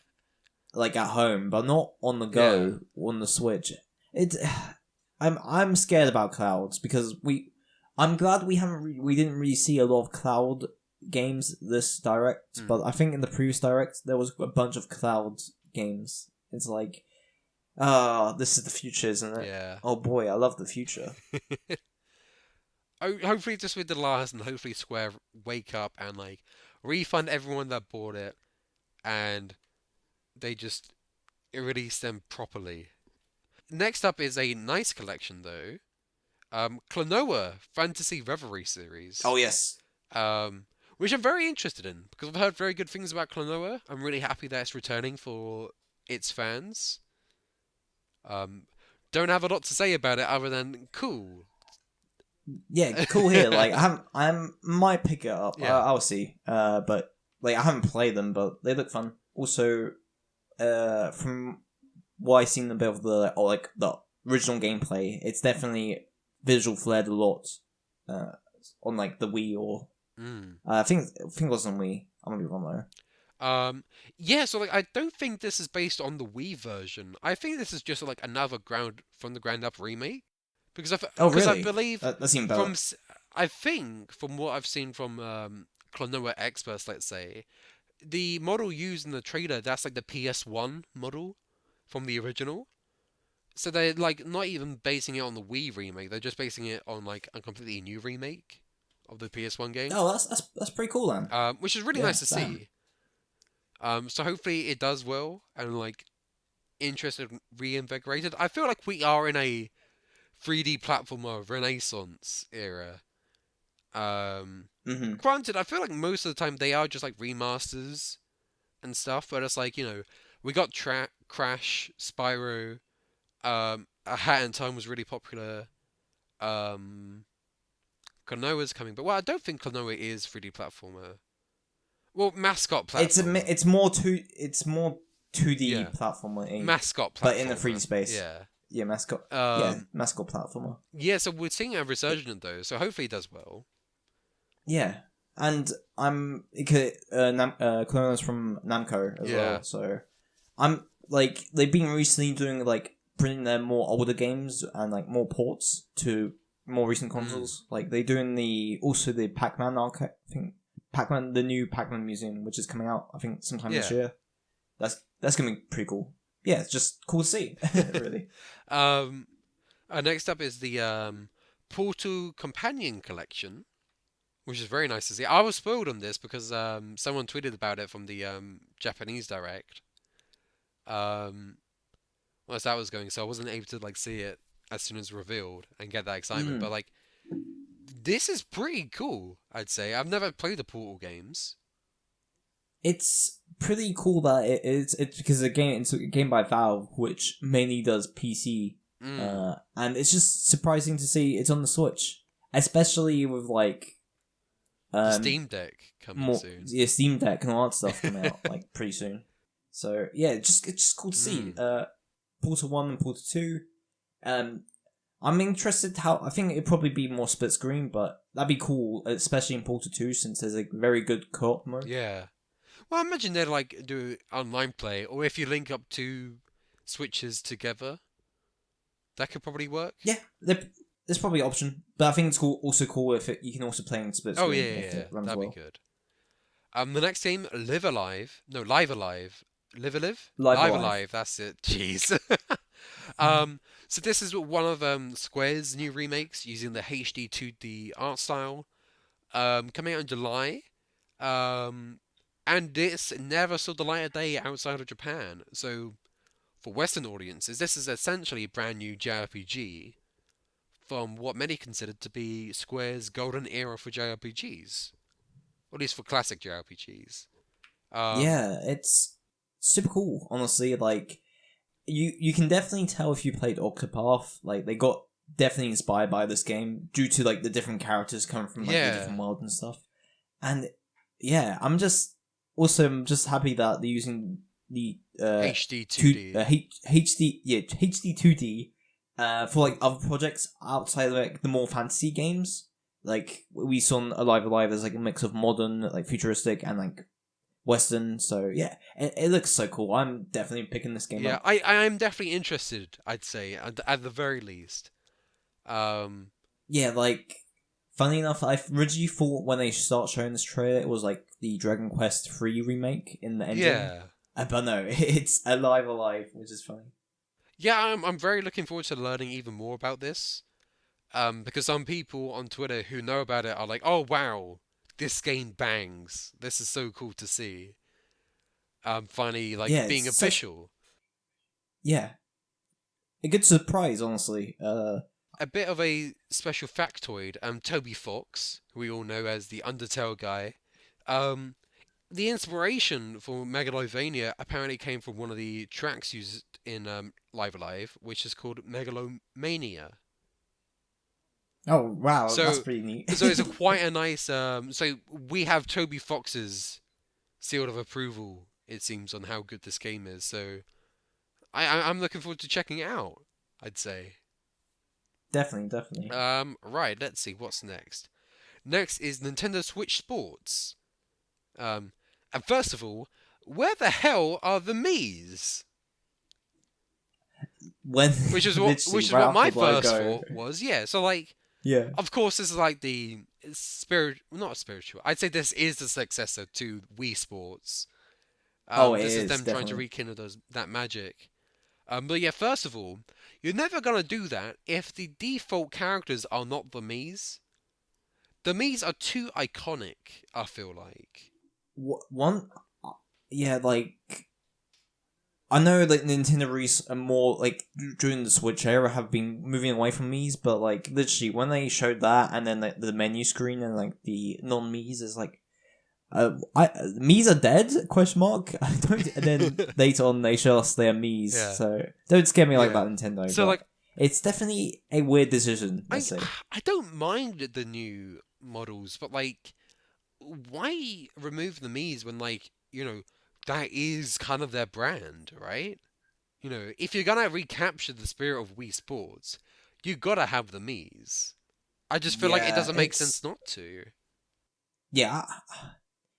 B: like at home, but not on the go on the Switch. It I'm scared about clouds because I'm glad we didn't really see a lot of cloud games this direct, but I think in the previous direct there was a bunch of cloud games. It's like, this is the future, isn't it?
A: Yeah.
B: Oh boy, I love the future.
A: Hopefully this will be the last, and hopefully Square wake up and like refund everyone that bought it, and they just release them properly. Next up is a nice collection though. KLONOA Phantasy Reverie series.
B: Oh yes.
A: Which I'm very interested in because I've heard very good things about KLONOA. I'm really happy that it's returning for its fans. Don't have a lot to say about it other than cool.
B: Yeah, cool here. Like I might pick it up.
A: Yeah.
B: I'll see. But like I haven't played them, but they look fun. Also, from what I've seen a bit of the original gameplay, it's definitely visual flared a lot. On like the Wii or I think it was on Wii. I'm gonna be wrong though.
A: Yeah, so like I don't think this is based on the Wii version. I think this is just like another from the ground up remake. Because
B: Really?
A: I believe
B: That's even better.
A: I think from what I've seen from KLONOA experts, let's say, the model used in the trailer, that's like the PS1 model from the original. So they're like not even basing it on the Wii remake. They're just basing it on like a completely new remake of the PS1 game.
B: Oh, that's pretty cool then.
A: Which is really nice to see. So hopefully it does well and like interested, reinvigorated. I feel like we are in a 3D platformer renaissance era. Granted, I feel like most of the time they are just like remasters and stuff, but it's like, we got Crash, Spyro, A Hat in Time was really popular. KLONOA's coming, but I don't think KLONOA is 3D platformer. Well, mascot platformer.
B: It's more 2D platformer,
A: mascot platformer,
B: but in the 3D space.
A: Yeah.
B: Yeah, mascot. Mascot platformer.
A: Yeah, so we're seeing a resurgence though, so hopefully it does well.
B: Yeah, and KLONOA's from Namco as well, so I'm like they've been recently doing like bringing their more older games and like more ports to more recent consoles. Like they're doing the Pac-Man arcade. I think the new Pac-Man museum, which is coming out I think sometime this year. That's gonna be pretty cool. Yeah, it's just cool to see, really.
A: Next up is the Portal Companion Collection, which is very nice to see. I was spoiled on this because someone tweeted about it from the Japanese Direct. As that was going, so I wasn't able to like see it as soon as revealed and get that excitement. But like, this is pretty cool. I'd say I've never played the Portal games.
B: It's pretty cool that it's because it's a game by Valve, which mainly does PC, and it's just surprising to see it's on the Switch, especially with like
A: the Steam Deck coming soon.
B: Yeah, Steam Deck and all that stuff coming out like pretty soon. So yeah, it's just cool to see. Portal 1 and Portal 2. I'm interested I think it'd probably be more split screen, but that'd be cool, especially in Portal 2 since there's a very good co-op mode.
A: Yeah. Well, I imagine they'd like do online play, or if you link up two Switches together, that could probably work.
B: Yeah, It's probably an option, but I think it's also cool if you can also play in split screen if
A: Yeah,
B: it runs
A: that'd
B: well.
A: be good. The next game, Live Alive. No, Live Alive. Live Alive?
B: Live
A: Live
B: Alive.
A: Alive, that's it. Jeez. So this is one of Square's new remakes using the HD 2D art style. Coming out in July. And this never saw the light of day outside of Japan. So for Western audiences, this is essentially a brand new JRPG from what many consider to be Square's golden era for JRPGs. Or at least for classic JRPGs.
B: Yeah, it's super cool. Honestly, like you can definitely tell if you played Octopath. Like they got definitely inspired by this game due to like the different characters coming from like the different worlds and stuff. And yeah, I'm just happy that they're using the
A: HD 2D.
B: HD 2D for like other projects outside of like the more fantasy games. Like we saw in Alive Alive, there's like a mix of modern, like futuristic, and like Western. So yeah, it looks so cool. I'm definitely picking this game up.
A: I'm definitely interested. I'd say at the very least.
B: Yeah, like funny enough, I originally thought when they start showing this trailer, it was like the Dragon Quest 3 remake in the engine.
A: Yeah.
B: But no, it's Alive Alive, which is funny.
A: Yeah, I'm very looking forward to learning even more about this. Because some people on Twitter who know about it are like, "Oh wow, this game bangs. This is so cool to see." Finally, like being official.
B: Yeah, a good surprise, honestly.
A: A bit of a special factoid. Toby Fox, who we all know as the Undertale guy, the inspiration for Megalovania apparently came from one of the tracks used in Live Alive, which is called Megalomania.
B: Oh wow, that's pretty neat.
A: So it's quite a nice. So we have Toby Fox's seal of approval. It seems on how good this game is. So I'm looking forward to checking it out. I'd say.
B: Definitely.
A: Right. Let's see what's next. Next is Nintendo Switch Sports. And first of all, where the hell are the Mii's?
B: Which
A: is what my first thought was. Yeah. So like.
B: Yeah.
A: Of course, this is like the not spiritual. I'd say this is the successor to Wii Sports. This is them trying to rekindle that magic. But yeah, first of all, you're never gonna do that if the default characters are not the Mii's. The Mii's are too iconic. I feel like.
B: Yeah, like I know like Nintendo are more like during the Switch era have been moving away from Mii's, but like literally when they showed that and then like, the menu screen and like the non-Mii's is like Mii's are dead? Question mark. I don't. And then later on they show us they're Mii's, so don't scare me like that, Nintendo. So like it's definitely a weird decision. Let's say
A: I don't mind the new models, but like why remove the Mii's when like that is kind of their brand, right? If you're gonna recapture the spirit of Wii Sports, you gotta have the Mii's. I just feel like it doesn't make sense not to.
B: Yeah,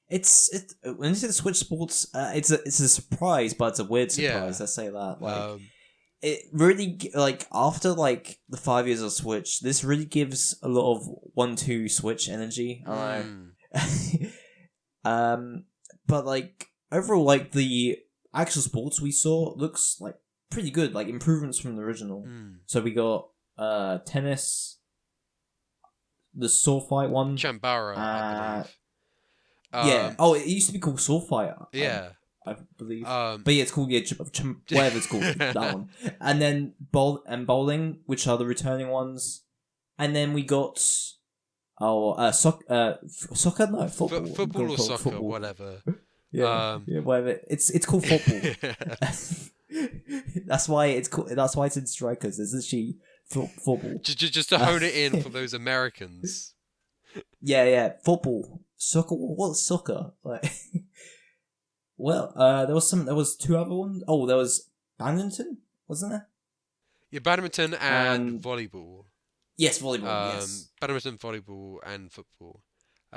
B: it's when you say the Switch Sports, it's a surprise, but it's a weird surprise. Let's say that. Like, it really like after like the 5 years of Switch, this really gives a lot of 1-2 Switch energy. I don't know. But like. Overall, like, the actual sports we saw looks, like, pretty good. Like, improvements from the original. So we got, tennis, the sword fight one.
A: Chambara, I believe.
B: Yeah. It used to be called sword fight.
A: Yeah.
B: I believe. But yeah, it's called, whatever it's called, that one. And then bowling, which are the returning ones. And then we got, soccer? No, football.
A: Football or soccer, football. Whatever.
B: Yeah, whatever. It's called football. That's why it's called. That's why it's in Strikers. It's literally football.
A: Just to hone it in for those Americans.
B: Yeah. Football, soccer. What's soccer? Like, well, there was two other ones. Oh, there was badminton, wasn't there?
A: Yeah, badminton and volleyball.
B: Yes, volleyball. Yes,
A: badminton, volleyball, and football.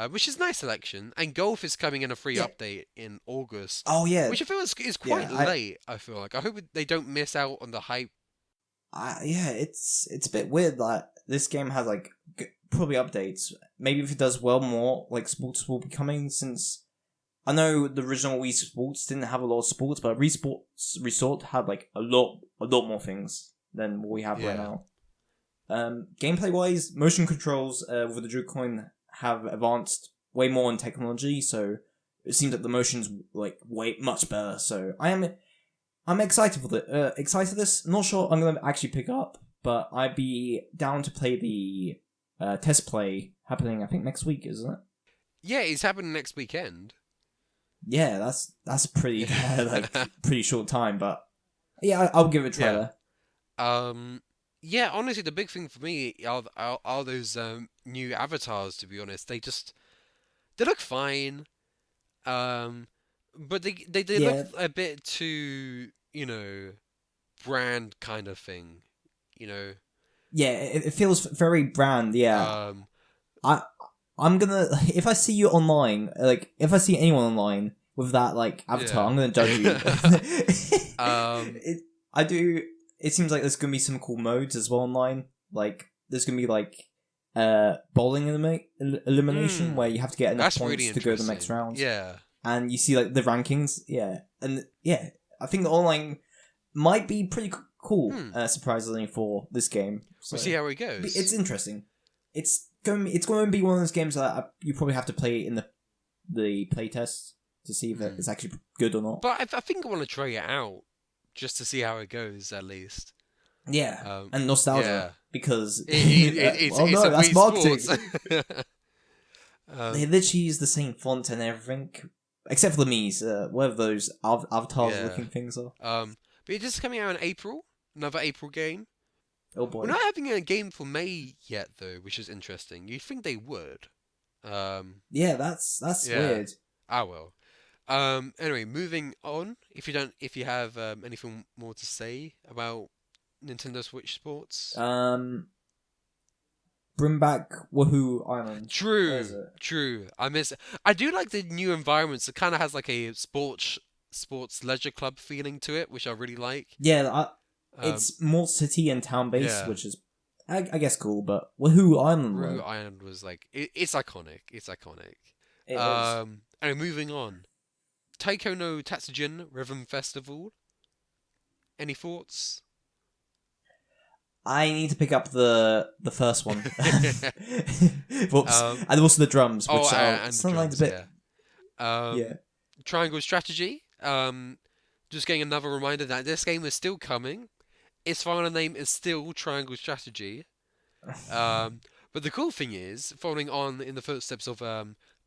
A: Which is a nice selection, and golf is coming in a free update in August.
B: Oh yeah,
A: which I feel is quite late. I feel like I hope they don't miss out on the hype.
B: yeah, it's a bit weird that this game has like probably updates. Maybe if it does well, more like sports will be coming. Since I know the original Wii Sports didn't have a lot of sports, but Wii Sports Resort had like a lot more things than what we have right now. Gameplay wise, motion controls with the Joy-Con have advanced way more in technology, so it seems that the motion's like way much better. So I'm excited for this. Not sure I'm gonna actually pick up, but I'd be down to play the test play happening. I think next week, isn't it?
A: Yeah, it's happening next weekend.
B: Yeah, that's pretty pretty short time, but yeah, I'll give it a try there.
A: Yeah, honestly, the big thing for me are those new avatars. To be honest, they look fine. But they look a bit too, brand kind of thing,
B: Yeah, it feels very brand. Yeah, I'm gonna, if I see you online, like if I see anyone online with that like avatar, I'm gonna judge you. It seems like there's gonna be some cool modes as well online. Like there's gonna be like bowling elimination where you have to get enough points
A: really
B: to go to the next round.
A: Yeah.
B: And you see like the rankings, and I think the online might be pretty cool, surprisingly for this game. So
A: we'll see how it goes.
B: It's interesting. It's going to be one of those games that you probably have to play in the playtest to see if it's actually good or not.
A: But I think I want to try it out just to see how it goes at least.
B: Yeah, and nostalgia because
A: that's
B: marketing. They literally use the same font and everything. Except for the Mii's, whatever those avatars-looking things are.
A: But it's just coming out in April. Another April game.
B: Oh boy.
A: We're not having a game for May yet, though, which is interesting. You'd think they would.
B: Yeah, that's weird.
A: Ah, well. Anyway, moving on. If you have anything more to say about Nintendo Switch Sports.
B: Bring back Woohoo Island.
A: True. I do like the new environments. It kind of has like a sports leisure club feeling to it, which I really like.
B: Yeah, it's more city and town based, which is, I guess, cool. But Woohoo Island
A: was like it's iconic. It's iconic.
B: It is.
A: And moving on, Taiko no Tatsujin Rhythm Festival. Any thoughts?
B: I need to pick up the first one. Whoops. And also the drums, which are sometimes a bit...
A: Yeah. Triangle Strategy. Just getting another reminder that this game is still coming. Its final name is still Triangle Strategy. But the cool thing is, following on in the footsteps of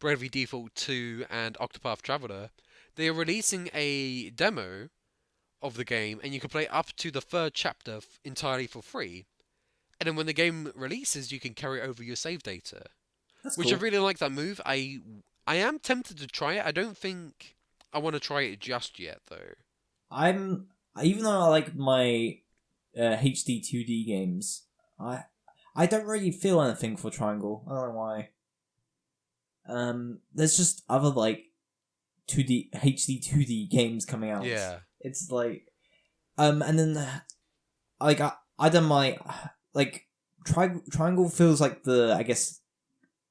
A: Bravely Default 2 and Octopath Traveler, they are releasing a demo of the game, and you can play up to the third chapter entirely for free. And then when the game releases, you can carry over your save data.
B: That's
A: which
B: cool.
A: I really like that move. I am tempted to try it. I don't think I want to try it just yet, though.
B: Even though I like my HD 2D games, I don't really feel anything for Triangle. I don't know why. There's just other like 2D HD 2D games coming out.
A: Yeah.
B: It's like, and then, like, I don't mind, like, Triangle feels like the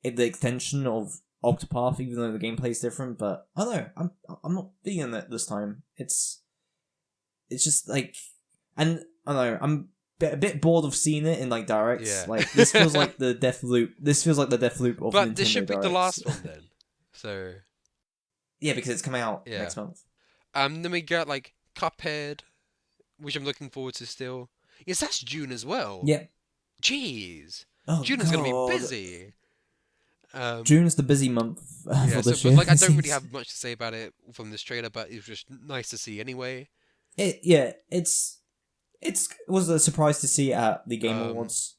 B: extension of Octopath, even though the gameplay is different, but I don't know, I'm not feeling it this time. It's just, like, and, I don't know, I'm a bit bored of seeing it in, like, directs.
A: Yeah.
B: Like, this feels like the death loop of Nintendo
A: But this should be
B: directs.
A: the last one, then. So...
B: Yeah, because it's coming out next month.
A: Then we got, like, Cuphead, which I'm looking forward to still. Yes, that's June as well.
B: Yeah.
A: Jeez.
B: Oh,
A: June is going to be busy.
B: June's the busy month for this year.
A: But, like, I don't really have much to say about it from this trailer, but it was just nice to see anyway.
B: It was a surprise to see at the Game Awards.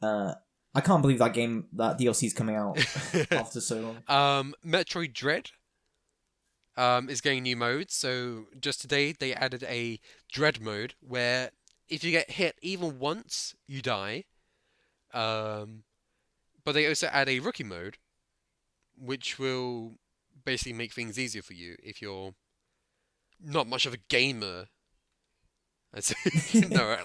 B: I can't believe that DLC is coming out after so long.
A: Metroid Dread is getting new modes. So just today they added a Dread mode where if you get hit even once, you die. But they also add a Rookie mode, which will basically make things easier for you if you're not much of a gamer. No,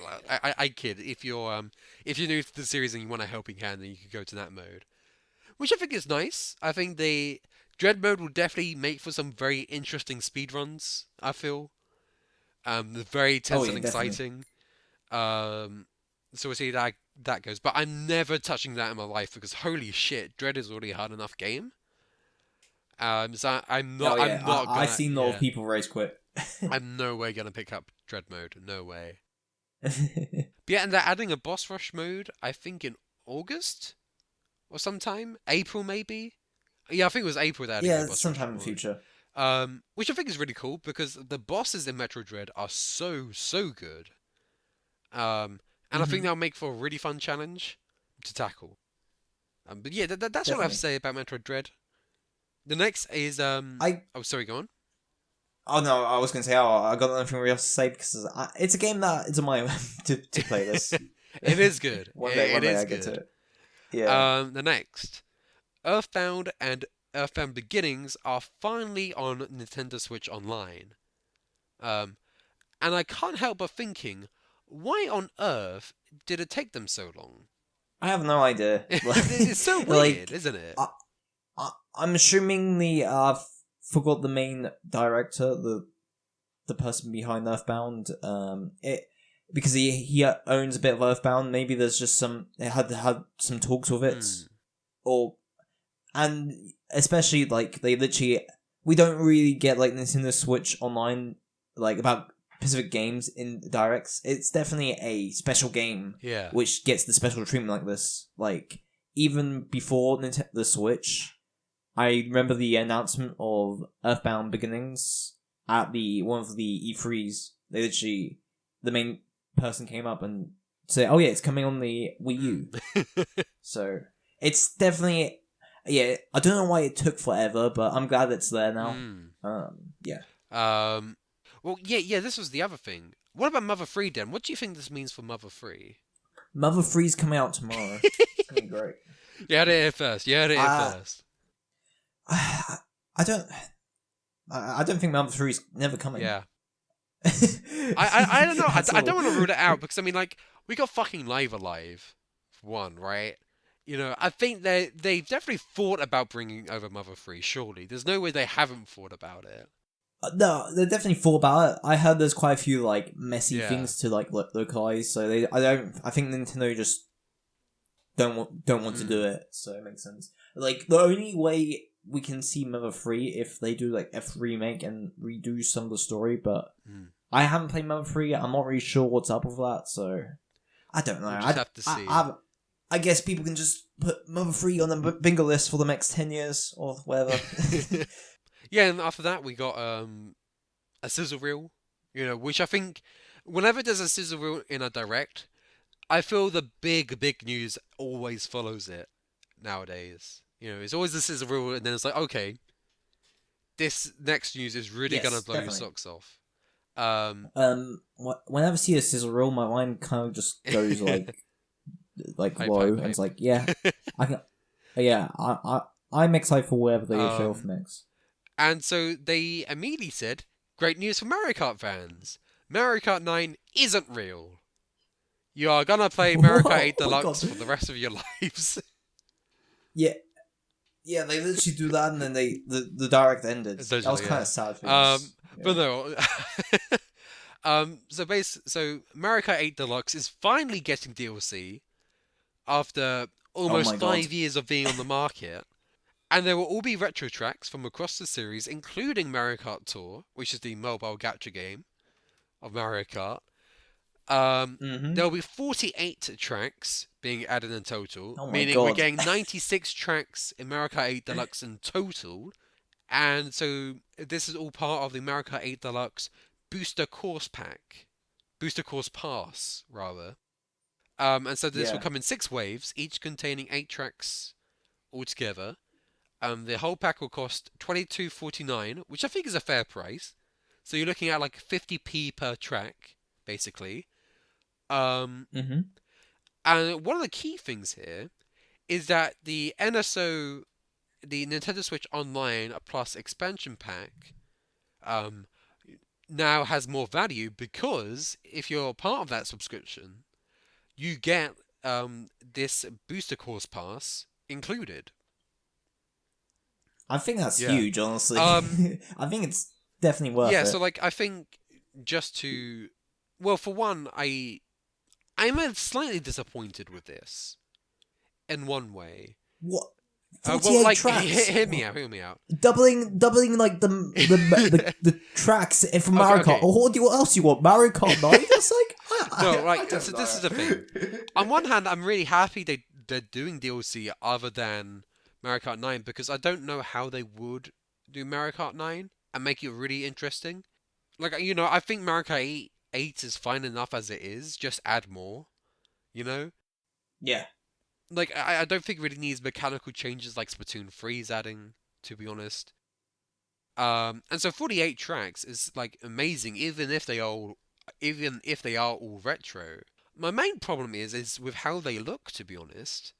A: I kid. If you're new to the series and you want a helping hand, then you can go to that mode, which I think is nice. I think the Dread mode will definitely make for some very interesting speedruns. I feel, very
B: Oh
A: tense and
B: yeah, definitely.
A: exciting. Um, so we'll see that goes. But I'm never touching that in my life because holy shit, Dread is already a hard enough game. So
B: Oh yeah,
A: I'm not
B: I've
A: gonna,
B: seen a lot of
A: yeah,
B: people rage quit.
A: I'm no way gonna pick up Dread mode. No way. But yeah, and they're adding a boss rush mode. I think in August or sometime, April maybe. Yeah, I think it was April they're adding a
B: Yeah,
A: boss rush
B: sometime in the
A: mode.
B: future.
A: Which I think is really cool because the bosses in Metroid Dread are so good. Um, and I think
B: Hmm.
A: that'll make for a really fun challenge to tackle. But yeah, that's all I have to
B: Definitely.
A: say about Metroid Dread. The next is
B: I
A: oh, sorry, go on.
B: Oh no, I was gonna say, I got nothing else to say because it's a game that it's on my to play this.
A: It is good. It
B: One day
A: is
B: I get to
A: good.
B: it. Yeah,
A: The next, Earthbound and Earthbound Beginnings are finally on Nintendo Switch Online. Um, and I can't help but thinking, why on earth did it take them so long?
B: I have no idea.
A: It's so weird,
B: Like,
A: isn't it?
B: I, I'm assuming forgot the main director, the person behind Earthbound. It because he owns a bit of Earthbound. Maybe there's just some it had some talks with it,
A: Hmm.
B: or and especially like they literally we don't really get like Nintendo Switch Online like about specific games in directs. It's definitely a special game
A: Yeah.
B: which gets the special treatment like this. Like even before the Switch, I remember the announcement of Earthbound Beginnings at the one of the E3s. They literally the main person came up and said, "Oh yeah, it's coming on the Wii U."
A: Hmm.
B: So it's definitely yeah. I don't know why it took forever, but I'm glad it's there now.
A: Hmm.
B: Yeah.
A: Um. Well, yeah. This was the other thing. What about Mother 3 then? What do you think this means for Mother 3?
B: Mother Three's coming out tomorrow. It's gonna be great.
A: You heard it here first. You heard it here
B: I
A: first.
B: I don't I don't think Mother Three's never coming.
A: Yeah. I don't know.
B: That's
A: I don't
B: all.
A: want to rule it out because I mean, like, we got fucking Live Alive, for one, right? You know, I think they've definitely thought about bringing over Mother 3. Surely, there's no way they haven't thought about it.
B: No, they definitely thought about it. I heard there's quite a few like messy
A: Yeah.
B: things to like localize, so I think Nintendo just don't want to
A: Mm.
B: do it, so it makes sense. Like the only way we can see Mother 3 if they do like a remake and redo some of the story, but
A: Mm.
B: I haven't played Mother 3 yet. I'm not really sure what's up with that, so I don't know.
A: We'll just have to see.
B: I guess people can just put Mother 3 on the bingo list for the next 10 years or whatever.
A: Yeah, and after that we got a sizzle reel, which I think whenever there's a sizzle reel in a direct, I feel the big news always follows it nowadays. It's always the sizzle reel, and then it's like, okay, this next news is really gonna
B: Yes,
A: blow your
B: definitely.
A: socks off. Um,
B: Whenever I see a sizzle reel, my mind kind of just goes like
A: hype,
B: low,
A: hype,
B: and it's
A: hype.
B: like, yeah, I can, yeah, I'm excited for whatever they show off
A: um,
B: next.
A: and so they immediately said, "Great news for Mario Kart fans! Mario Kart 9 isn't real. You are gonna play Mario Kart
B: Whoa!
A: 8
B: Oh my god!
A: Deluxe for the rest of your lives."
B: Yeah, yeah, they literally do that, and then the direct ended. That was
A: Essentially,
B: kind
A: yeah.
B: of sad
A: Um,
B: things.
A: but
B: Yeah.
A: no. So Mario Kart 8 Deluxe is finally getting DLC after
B: Oh
A: almost
B: my god.
A: 5 years of being on the market. And there will all be retro tracks from across the series, including Mario Kart Tour, which is the mobile gacha game of Mario Kart.
B: Mm-hmm.
A: There will be 48 tracks being added in total,
B: Oh my
A: meaning we're
B: god.
A: getting 96 tracks in Mario Kart 8 Deluxe in total. And so this is all part of the Mario Kart 8 Deluxe Booster Course Pack. Booster Course Pass, rather. And so this will
B: Yeah.
A: come in 6 waves, each containing 8 tracks altogether. The whole pack will cost 22.49, which I think is a fair price. So you're looking at like 50p per track, basically. Um,
B: Mm-hmm.
A: and one of the key things here is that the NSO, the Nintendo Switch Online Plus expansion pack, um, now has more value because if you're part of that subscription, you get this booster course pass included.
B: I think that's
A: Yeah.
B: huge, honestly.
A: Um,
B: I think it's definitely worth
A: yeah.
B: it.
A: So like, I think just to, well, for one, I'm slightly disappointed with this in one way.
B: What?
A: Well,
B: 48
A: like,
B: tracks.
A: hear me out. Hear me out.
B: Doubling like the tracks from
A: Okay,
B: Mario Kart.
A: okay.
B: Or what else you want? Mario Kart 9? That's like
A: No,
B: I
A: like
B: don't
A: so
B: know.
A: this is the thing. On one hand, I'm really happy they're doing DLC other than Mario Kart 9 because I don't know how they would do Mario Kart 9 and make it really interesting. Like I think Mario Kart 8 is fine enough as it is. Just add more. You know,
B: Yeah.
A: like I don't think it really needs mechanical changes like Splatoon 3 is adding. To be honest. And so 48 tracks is like amazing, even if they are all retro. My main problem is with how they look, to be honest,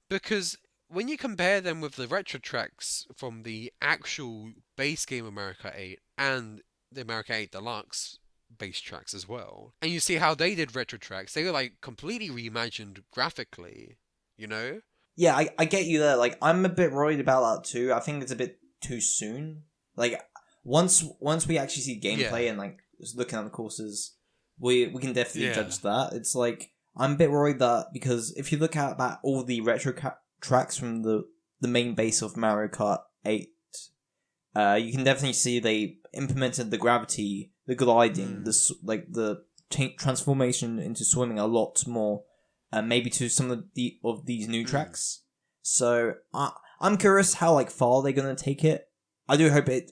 A: because when you compare them with the retro tracks from the actual base game America 8 and the America 8 Deluxe base tracks as well, and you see how they did retro tracks, they were like completely reimagined graphically, you know?
B: Yeah, I get you there. Like, I'm a bit worried about that too. I think it's a bit too soon. Like, once we actually see gameplay
A: Yeah.
B: and like just looking at the courses, we can definitely
A: Yeah.
B: judge that. It's like I'm a bit worried that because if you look at all the retro tracks from the main base of Mario Kart 8, you can definitely see they implemented the gravity, the gliding, like the transformation into swimming a lot more, maybe to some of these new tracks. So I'm curious how like far they're gonna take it. I do hope it.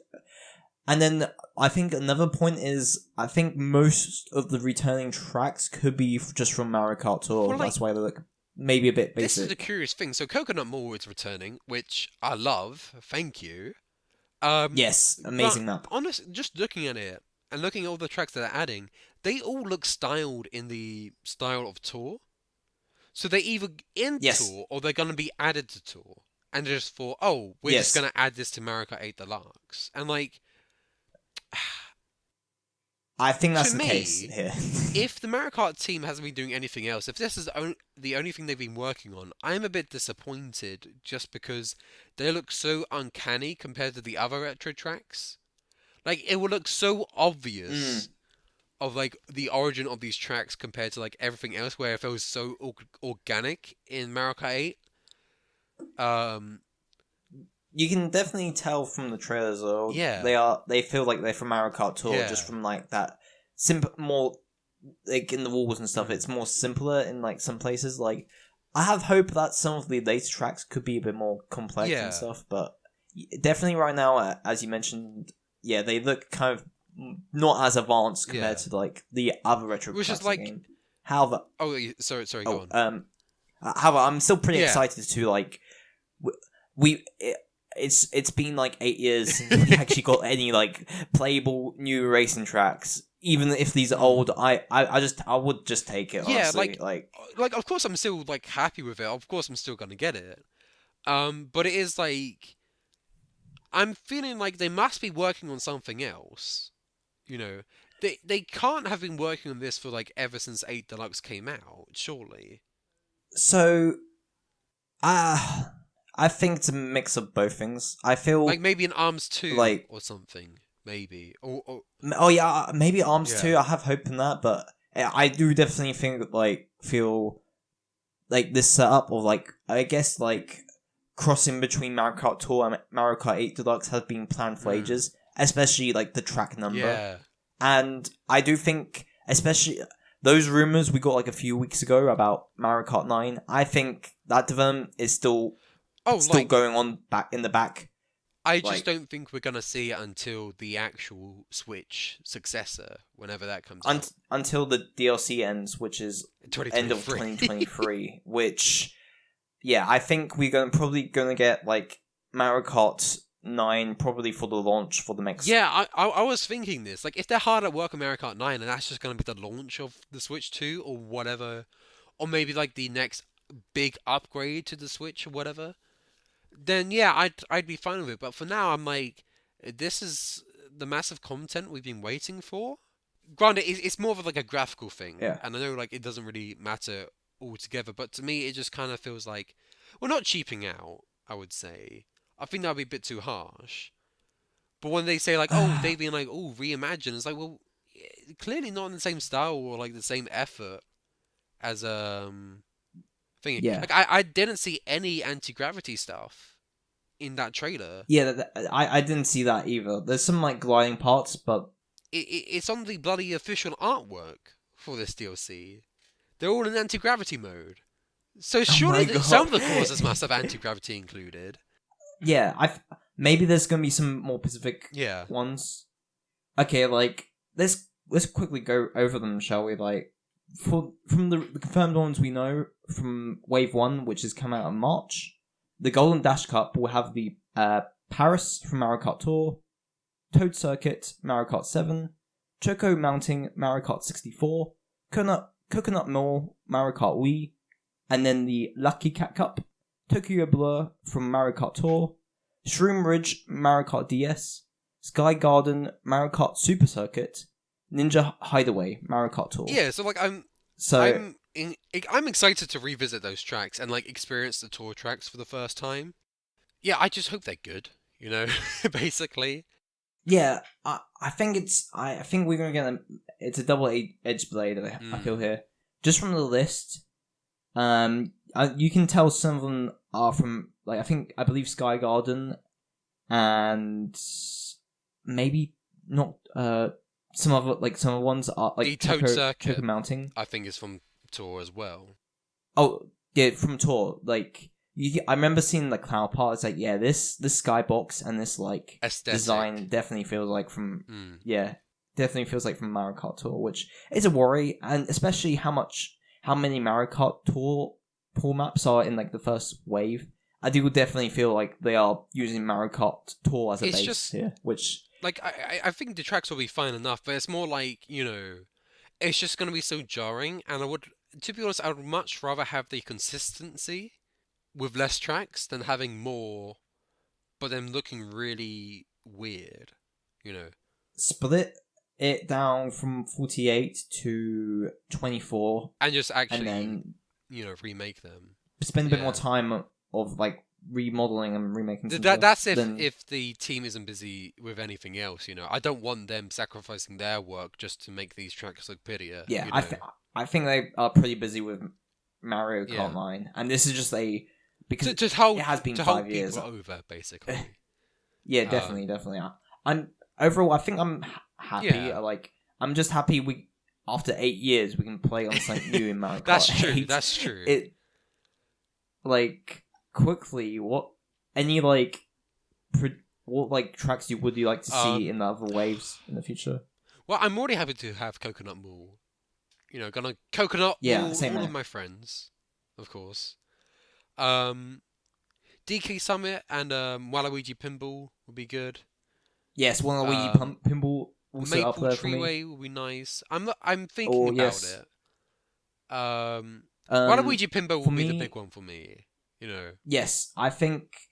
B: And then I think another point is I think most of the returning tracks could be just from Mario Kart Tour.
A: Well, like,
B: that's why they look maybe a bit basic.
A: This is the curious thing. So Coconut Mall is returning, which I love. Thank you.
B: Yes, amazing map.
A: Honest, just looking at it and looking at all the tracks that they're adding, they all look styled in the style of Tour. So they're either in Tour or they're going to be added to Tour. And they're just for, oh, we're just going to add this to Mario Kart 8 Deluxe. And like,
B: I think that's
A: to
B: the
A: me,
B: case here.
A: If the Mario Kart team hasn't been doing anything else, if this is the only thing they've been working on, I'm a bit disappointed just because they look so uncanny compared to the other retro tracks. Like, it would look so obvious of like the origin of these tracks compared to like everything else, where it feels so organic in Mario Kart 8.
B: You can definitely tell from the trailers, though.
A: Yeah.
B: They feel like they're from Mario Kart Tour, just from like that simple, more like in the walls and stuff. It's more simpler in like some places. Like, I have hope that some of the later tracks could be a bit more complex and stuff, but definitely right now, as you mentioned, yeah, they look kind of not as advanced compared to like the other retro
A: Which
B: tracks
A: is like,
B: game. However,
A: sorry, go on.
B: However, I'm still pretty excited to like it's been like 8 years since we actually got any like playable new racing tracks. Even if these are old, I would just take it. Honestly.
A: Like of course I'm still like happy with it. Of course I'm still gonna get it. But it is like I'm feeling like they must be working on something else. You know, they can't have been working on this for like ever since 8 Deluxe came out. Surely.
B: So, I think it's a mix of both things. I feel
A: like maybe an Arms 2
B: like,
A: or something, maybe. Or
B: oh yeah, maybe Arms 2. I have hope in that, but I do definitely feel like this setup of like I guess like crossing between Mario Kart Tour and Mario Kart 8 Deluxe has been planned for ages, especially like the track number.
A: Yeah.
B: And I do think, especially those rumors we got like a few weeks ago about Mario Kart 9, I think that development is still going on back in the back.
A: I just don't think we're gonna see it until the actual Switch successor, whenever that comes out.
B: Until the DLC ends, which is end of 2023. Which, yeah, I think we're probably gonna get like Mario Kart 9 probably for the launch for the next.
A: Yeah, I was thinking this. Like, if they're hard at work on Mario Kart 9, and that's just gonna be the launch of the Switch 2 or whatever, or maybe like the next big upgrade to the Switch or whatever, then yeah, I'd be fine with it. But for now, I'm like, this is the massive content we've been waiting for. Granted, it's more of like a graphical thing,
B: Yeah.
A: and I know like it doesn't really matter altogether, but to me it just kind of feels like, well, not cheaping out, I would say. I think that'd be a bit too harsh. But when they say like, oh, they've been like, oh, reimagine, it's like, well, clearly not in the same style or like the same effort as thingy.
B: Yeah.
A: Like I didn't see any anti-gravity stuff in that trailer.
B: Yeah, I didn't see that either. There's some like gliding parts, but
A: It's on the bloody official artwork for this DLC. They're all in anti-gravity mode. So surely
B: God.
A: some of the courses must have anti-gravity included.
B: yeah, maybe there's gonna be some more specific
A: Yeah.
B: ones. Okay, like let's quickly go over them, shall we? Like from the confirmed ones we know from Wave 1, which has come out in March, the Golden Dash Cup will have the Paris from Mario Kart Tour, Toad Circuit, Mario Kart 7, Choco Mounting, Mario Kart 64, Coconut Mill, Mario Kart Wii, and then the Lucky Cat Cup, Tokyo Blur from Mario Kart Tour, Shroom Ridge, Mario Kart DS, Sky Garden, Mario Kart Super Circuit, Ninja Hideaway, Mario Kart Tour.
A: Yeah, so like I'm excited to revisit those tracks and like experience the tour tracks for the first time. Yeah, I just hope they're good, you know, basically.
B: Yeah, I think I think we're gonna get it's a double-edged blade. I feel here just from the list. You can tell some of them are from like I believe Sky Garden, and maybe not some other ones are like
A: the Toad Circuit.
B: Choco Mounting.
A: I think is from Tour as well.
B: Oh yeah, from Tour. Like I remember seeing the cloud part. It's like this skybox and this like
A: aesthetic
B: design definitely feels like from definitely feels like from Mario Kart Tour, which is a worry, and especially how many Mario Kart Tour maps are in like the first wave. I do definitely feel like they are using Mario Kart Tour as a base here, which
A: like I think the tracks will be fine enough, but it's more like, you know, it's just going to be so jarring, and to be honest, I would much rather have the consistency with less tracks than having more, but them looking really weird, you know.
B: Split it down from 48 to 24,
A: and just actually,
B: and then
A: you know, remake them.
B: Spend a bit more time of like remodeling and remaking.
A: That's if the team isn't busy with anything else, you know. I don't want them sacrificing their work just to make these tracks look prettier.
B: Yeah,
A: you know?
B: I think they are pretty busy with Mario Kart 9, and this is just because it has been 5 years
A: over, basically.
B: Yeah, definitely. I'm overall. I think I'm happy.
A: Yeah.
B: I'm just happy after 8 years we can play on something new in Mario Kart.
A: That's true.
B: It quickly. What tracks would you like to see in the other waves in the future?
A: Well, I'm already happy to have Coconut Mall. You know, gonna Coconut Mall all of my friends, of course. DK Summit and Waluigi Pinball would be good.
B: Yes, Waluigi Pinball also
A: Maple
B: up there for me.
A: Treeway would be nice. I'm thinking about it. Waluigi Pinball will be the big one for me. You know.
B: Yes, I think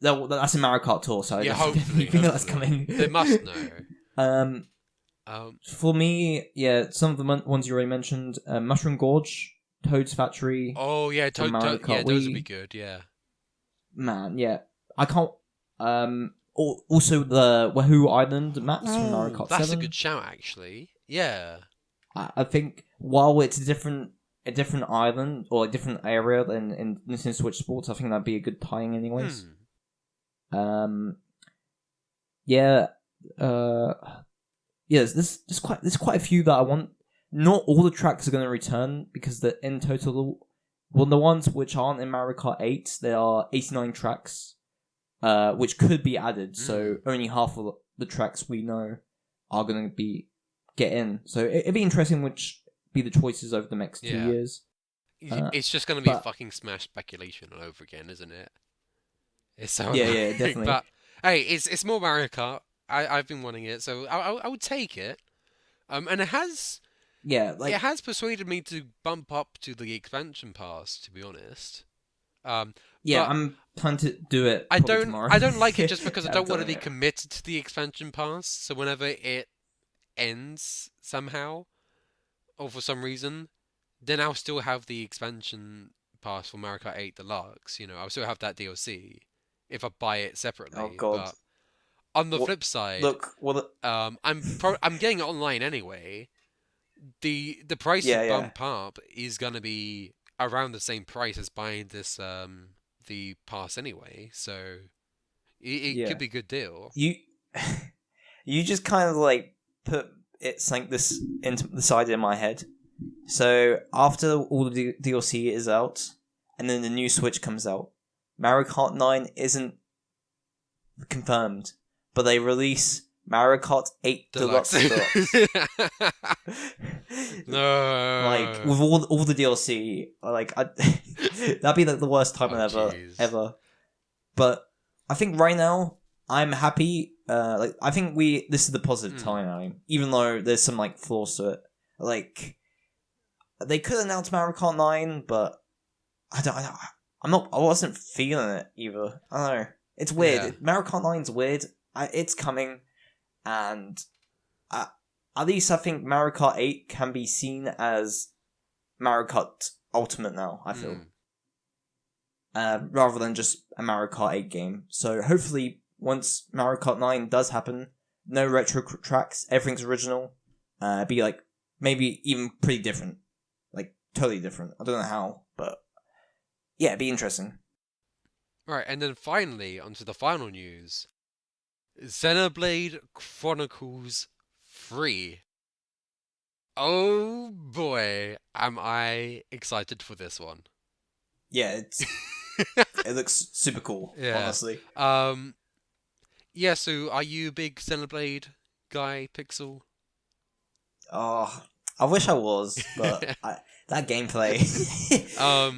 B: that's a Mario Kart Tour, so
A: yeah,
B: I
A: hopefully
B: think that's coming.
A: They must know.
B: For me, some of the ones you already mentioned, Mushroom Gorge, Toad's Factory.
A: Oh yeah, those would be good. Yeah.
B: Man, yeah, I can't. Also the Wahoo Island maps from Mario Kart 7.
A: That's a good shout, actually. Yeah.
B: I think while it's a different island or a different area than in Nintendo Switch Sports, I think that'd be a good tying, anyways. There's quite a few that I want. Not all the tracks are going to return because in total, well, the ones which aren't in Mario Kart 8, there are 89 tracks, which could be added. So only half of the tracks we know are going to get in. So it'd be interesting which be the choices over the next 2 years.
A: It's just going to be fucking Smash speculation all over again, isn't it? It's so
B: yeah, definitely.
A: But hey, it's more Mario Kart. I've been wanting it, so I would take it. And it has it has persuaded me to bump up to the expansion pass, to be honest.
B: Yeah,
A: But
B: I'm planning to do it probably tomorrow.
A: I don't like it just because I
B: I'm
A: don't want to
B: doing
A: be
B: it.
A: committed to the expansion pass. So whenever it ends somehow, or for some reason, then I'll still have the expansion pass for Mario Kart 8 Deluxe. I'll still have that DLC if I buy it
B: Oh
A: separately.
B: God.
A: But on the
B: What?
A: flip side,
B: Look. What?
A: I'm getting it online anyway. The price to
B: Yeah, yeah,
A: bump up is gonna be around the same price as buying this the pass anyway. So it could
B: yeah.
A: be a good deal.
B: You, you just kind of like put it sank this into the side in my head. So after all the DLC is out, and then the new Switch comes out, Mario Kart 9 isn't confirmed, but they release Mario Kart 8 Deluxe. Like
A: No.
B: with all the DLC, like that'd be like the worst time
A: Oh jeez.
B: ever. But I think right now I'm happy. Like I think this is the positive timeline, even though there's some like flaws to it. Like they could announce Mario Kart 9, but I wasn't feeling it either. I don't know. It's weird.
A: Yeah.
B: Mario Kart 9's weird. It's coming, and at least I think Mario Kart 8 can be seen as Mario Kart Ultimate now, I feel. Rather than just a Mario Kart 8 game. So hopefully, once Mario Kart 9 does happen, no retro tracks, everything's original. Be like, maybe even pretty different. Like, totally different. I don't know how, but yeah, it'd be interesting.
A: Right, and then finally, onto the final news. Xenoblade Chronicles 3. Oh boy, am I excited for this one.
B: Yeah, it looks super cool,
A: Yeah.
B: honestly.
A: Yeah, so are you a big Xenoblade guy, Pixel?
B: Oh, I wish I was, but that gameplay.
A: Oh,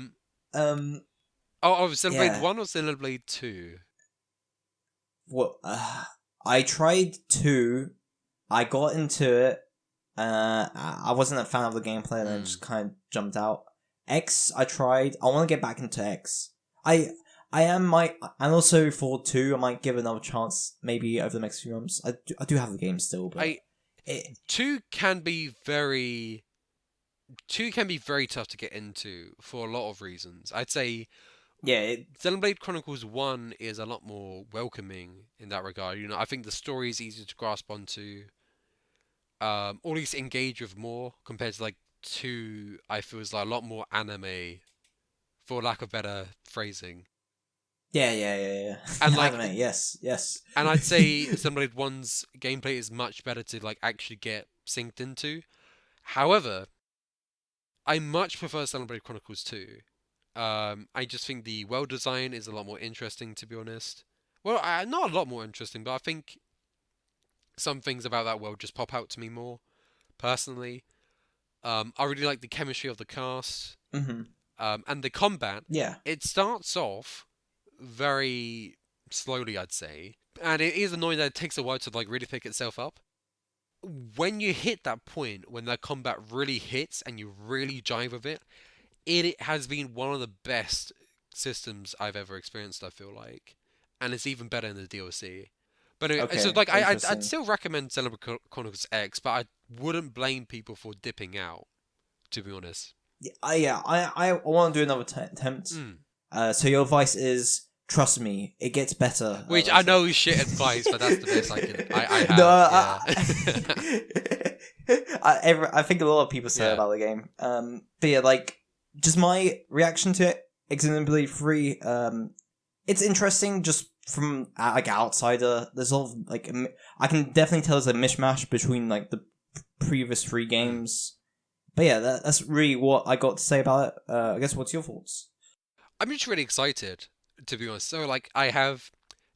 A: Xenoblade
B: Yeah.
A: 1 or Xenoblade 2?
B: What? I tried 2. I got into it. I wasn't a fan of the gameplay, and then just kind of jumped out. X, I tried. I want to get back into X. I and also for 2, I might give another chance maybe over the next few months. I do have the game still, but
A: 2 can be very tough to get into for a lot of reasons. I'd say Xenoblade Chronicles 1 is a lot more welcoming in that regard. I think the story is easier to grasp onto, or at least engage with more compared to like 2. I feel is like a lot more anime, for lack of better phrasing.
B: Yeah.
A: And like
B: anime, yes.
A: And I'd say Xenoblade 1's gameplay is much better to like actually get synced into. However, I much prefer Xenoblade Chronicles 2. I just think the world design is a lot more interesting, to be honest. Well, not a lot more interesting, but I think some things about that world just pop out to me more, personally. I really like the chemistry of the cast. And the combat.
B: Yeah.
A: It starts off very slowly, I'd say. And it is annoying that it takes a while to like really pick itself up. When you hit that point, when that combat really hits and you really jive with it, it has been one of the best systems I've ever experienced, I feel like. And it's even better in the DLC. But anyway,
B: Okay,
A: so like
B: interesting.
A: I'd still recommend Xenoblade Chronicles X, but I wouldn't blame people for dipping out, to be honest.
B: I want to do another attempt. So your advice is trust me, it gets better.
A: Which I know is shit advice, but that's the best I have.
B: I think a lot of people say about the game. But yeah, like just my reaction to it, Xenoblade 3. It's interesting just from like outsider. There's a lot of like I can definitely tell there's a mishmash between like the previous 3 games. But yeah, that's really what I got to say about it. I guess what's your thoughts?
A: I'm just really excited, to be honest. So like I have,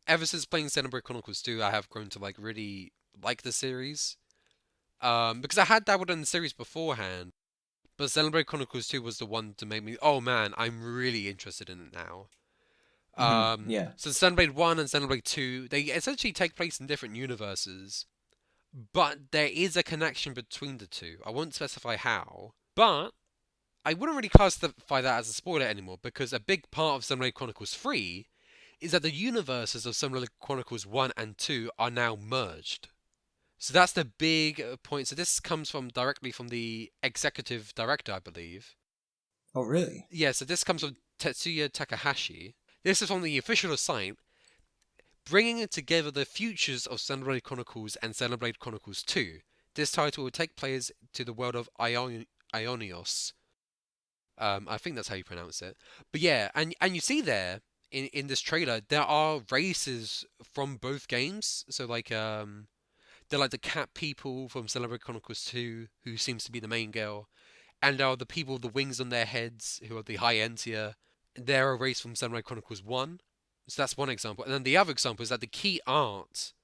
A: ever since playing Xenoblade Chronicles 2, I have grown to like really like the series. Because I had dabbled in the series beforehand, but Xenoblade Chronicles 2 was the one to make me, oh man, I'm really interested in it now.
B: Yeah.
A: So Xenoblade 1 and Xenoblade 2, they essentially take place in different universes, but there is a connection between the two. I won't specify how, but I wouldn't really classify that as a spoiler anymore, because a big part of Xenoblade Chronicles 3 is that the universes of Xenoblade Chronicles 1 and 2 are now merged. So that's the big point. So this comes from directly from the executive director, I believe.
B: Oh, really?
A: Yeah, so this comes from Tetsuya Takahashi. This is from the official site, bringing together the futures of Xenoblade Chronicles and Xenoblade Chronicles 2. This title will take players to the world of Ionios. I think that's how you pronounce it. But yeah, and you see there in this trailer there are races from both games. So like they're like the cat people from Xenoblade Chronicles 2, who seems to be the main girl, and there are the people with the wings on their heads, who are the High Entia. They're a race from Xenoblade Chronicles 1. So that's one example. And then the other example is that the key art,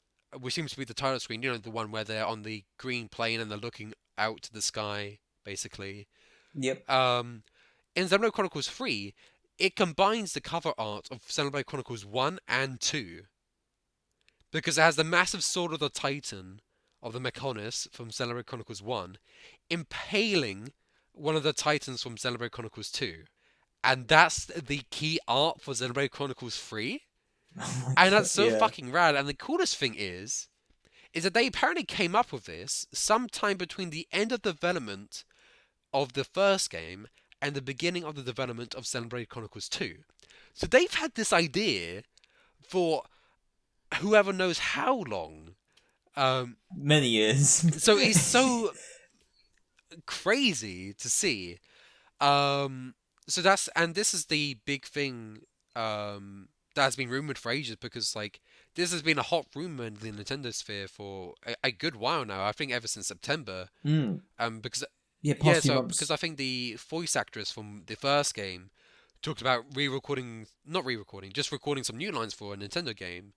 A: which seems to be the title screen, you know, the one where they're on the green plane and they're looking out to the sky, basically.
B: Yep.
A: In Xenoblade Chronicles 3, it combines the cover art of Xenoblade Chronicles 1 and 2. Because it has the massive Sword of the Titan of the Mechonis from Xenoblade Chronicles 1 impaling one of the Titans from Xenoblade Chronicles 2. And that's the key art for Xenoblade Chronicles 3.
B: Oh my
A: And
B: god.
A: that's so
B: Yeah.
A: fucking rad. And the coolest thing is that they apparently came up with this sometime between the end of development of the first game and the beginning of the development of Xenoblade Chronicles 2. So they've had this idea for whoever knows how long.
B: Many years.
A: So it's so crazy to see. So this is the big thing that has been rumored for ages, because like this has been a hot rumor in the Nintendo sphere for a good while now. I think ever since September.
B: Mm.
A: Because
B: Yeah,
A: yeah,
B: past few
A: so
B: months.
A: because I think the voice actress from the first game talked about re-recording, not re-recording, just recording some new lines for a Nintendo game.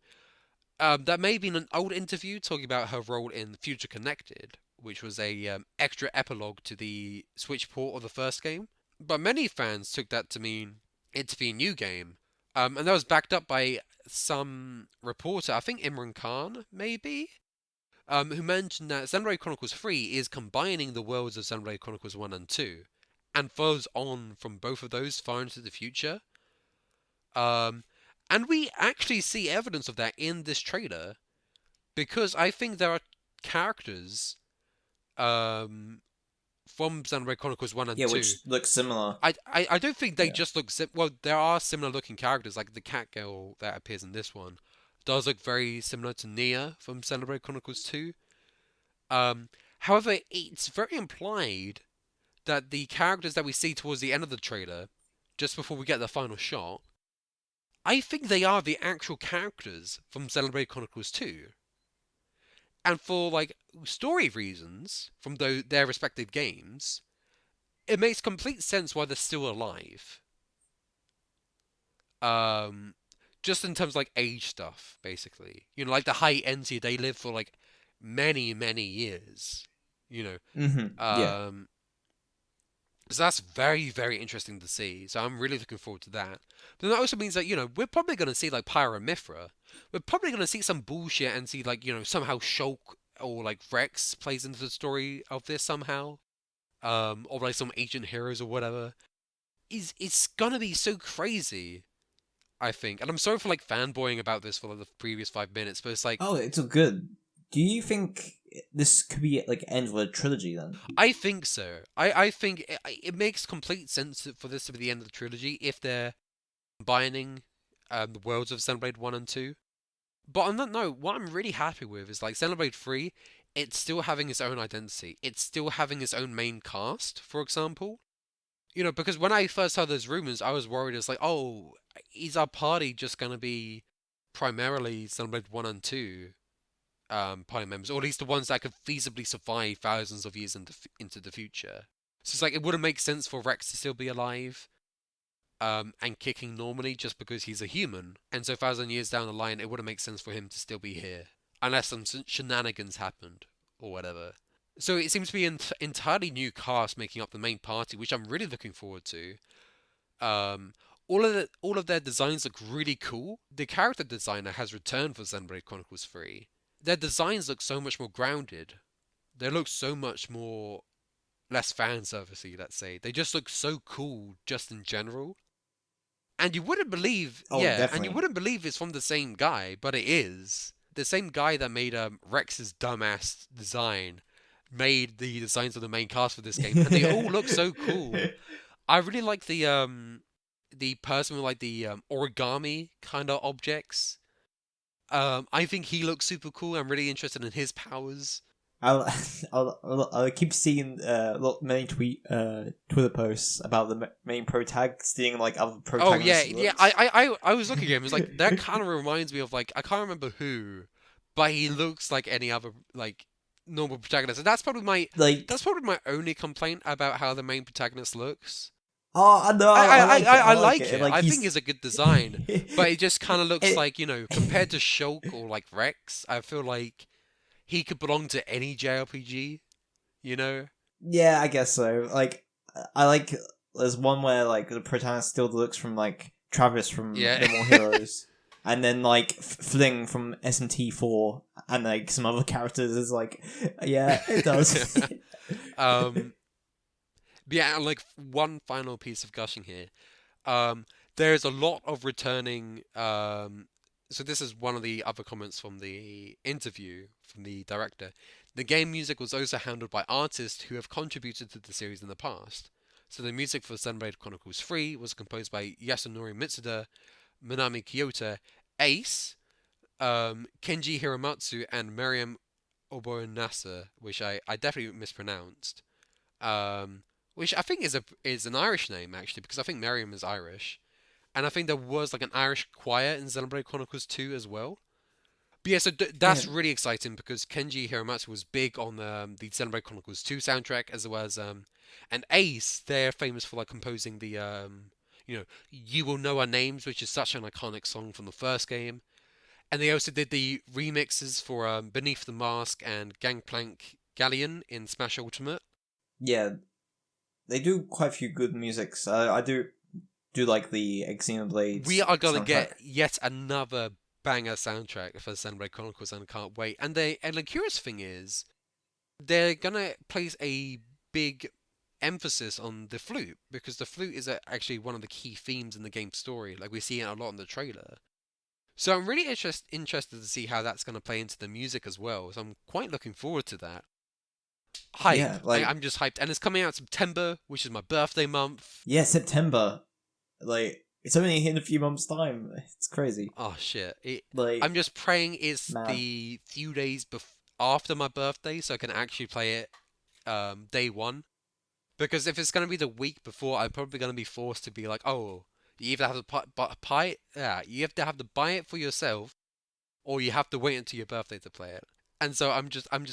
A: That may have been an old interview talking about her role in Future Connected, which was a extra epilogue to the Switch port of the first game. But many fans took that to mean it to be a new game, and that was backed up by some reporter, I think Imran Khan, maybe, who mentioned that Xenoblade Chronicles 3 is combining the worlds of Xenoblade Chronicles 1 and 2, and follows on from both of those far into the future. Um, and we actually see evidence of that in this trailer, because I think there are characters um, from Xenoblade Chronicles 1 and
B: Yeah,
A: 2.
B: which looks similar.
A: I don't think they
B: Yeah.
A: just look well. There are similar looking characters, like the cat girl that appears in this one does look very similar to Nia from Xenoblade Chronicles 2. Um, However, it's very implied that the characters that we see towards the end of the trailer, just before we get the final shot, I think they are the actual characters from Xenoblade Chronicles 2. And for like story reasons from their respective games, it makes complete sense why they're still alive. Um, just in terms of like age stuff, basically. You know, like the high end, they live for like many years. You
B: Mm-hmm.
A: know,
B: Yeah.
A: so that's very interesting to see. So I'm really looking forward to that. But that also means that, you know, we're probably going to see like Pyra Mithra. We're probably going to see some bullshit and see like, you know, somehow Shulk or like Rex plays into the story of this somehow. Or like some ancient heroes or whatever. It's gonna be so crazy, I think. And I'm sorry for like fanboying about this for like, the previous 5 minutes, but it's like
B: Oh, it's all good. Do you think this could be like end of a trilogy then?
A: I think so. I think it makes complete sense for this to be the end of the trilogy if they're combining the worlds of Xenoblade 1 and 2. But on that note, what I'm really happy with is like Xenoblade 3, it's still having its own identity. It's still having its own main cast, for example. You know, because when I first heard those rumors, I was worried. It's like, oh, is our party just going to be primarily Xenoblade 1 and 2 party members, or at least the ones that could feasibly survive thousands of years into the future? So it's like, it wouldn't make sense for Rex to still be alive and kicking normally just because he's a human. And so 1,000 years down the line, it wouldn't make sense for him to still be here unless some shenanigans happened or whatever. So it seems to be an entirely new cast making up the main party, which I'm really looking forward to. Um, all of their designs look really cool. The character designer has returned for Xenoblade Chronicles 3. Their designs look so much more grounded. They look so much more less fan servicey, let's say. They just look so cool just in general. And you wouldn't believe,
B: Oh,
A: yeah, and you
B: definitely.
A: wouldn't believe it's from the same guy, but it is. The same guy that made Rex's dumbass design made the designs of the main cast for this game, and they all look so cool. I really like the person with like the origami kind of objects. I think he looks super cool. I'm really interested in his powers.
B: I'll, I'll keep seeing many Twitter posts about the main pro tag stealing like other
A: Oh yeah,
B: protagonists'
A: yeah.
B: looks.
A: I was looking at him. It's like that kind of reminds me of like I can't remember who, but he looks like any other like normal protagonist. And
B: Like,
A: that's probably my only complaint about how the main protagonist looks.
B: oh, I know, I like it. I
A: I
B: like
A: like
B: it.
A: it.
B: Like
A: I think
B: he's,
A: it's a good design, but it just kind of looks
B: it,
A: like compared to Shulk or like Rex, I feel like he could belong to any JRPG. You know?
B: yeah, I guess so. Like, I like. There's one where like the protagonist still looks from like Travis from
A: Yeah.
B: No More Heroes, and then like Fling from SMT4, and like some other characters is like, yeah, it does.
A: um. Yeah, and like one final piece of gushing here. There's a lot of returning. So this is one of the other comments from the interview from the director. The game music was also handled by artists who have contributed to the series in the past. So the music for Xenoblade Chronicles 3 was composed by Yasunori Mitsuda, Minami Kyoto, Ace, Kenji Hiramatsu, and Miriam Oboenasa, which I definitely mispronounced. Um, which I think is an Irish name actually, because I think Miriam is Irish. And I think there was like an Irish choir in Xenoblade Chronicles 2 as well. But yeah, so
B: Yeah,
A: that's really exciting because Kenji Hiramatsu was big on the Xenoblade Chronicles 2 soundtrack, as well as and Ace. They're famous for like composing the "You Will Know Our Names," which is such an iconic song from the first game. And they also did the remixes for "Beneath the Mask" and "Gangplank Galleon" in Smash Ultimate.
B: yeah, they do quite a few good musics. I do like the
A: We
B: Xenoblade
A: are gonna
B: soundtrack.
A: get yet another banger soundtrack for Xenoblade Chronicles, and I can't wait. And the curious thing is, they're gonna place a big emphasis on the flute because the flute is actually one of the key themes in the game's story. Like we see it a lot in the trailer. So I'm really interested to see how that's gonna play into the music as well. So I'm quite looking forward to that. Hype.
B: Yeah, like
A: I'm just hyped, and it's coming out September, which is my birthday month.
B: yeah, September. Like it's only in a few months' time. It's crazy.
A: Oh shit! I'm
B: Like
A: just praying it's
B: man,
A: the few days after my birthday, so I can actually play it day one. Because if it's gonna be the week before, I'm probably gonna be forced to be like, oh, you either have to you have to buy it for yourself, or you have to wait until your birthday to play it. And so I'm just
B: damn.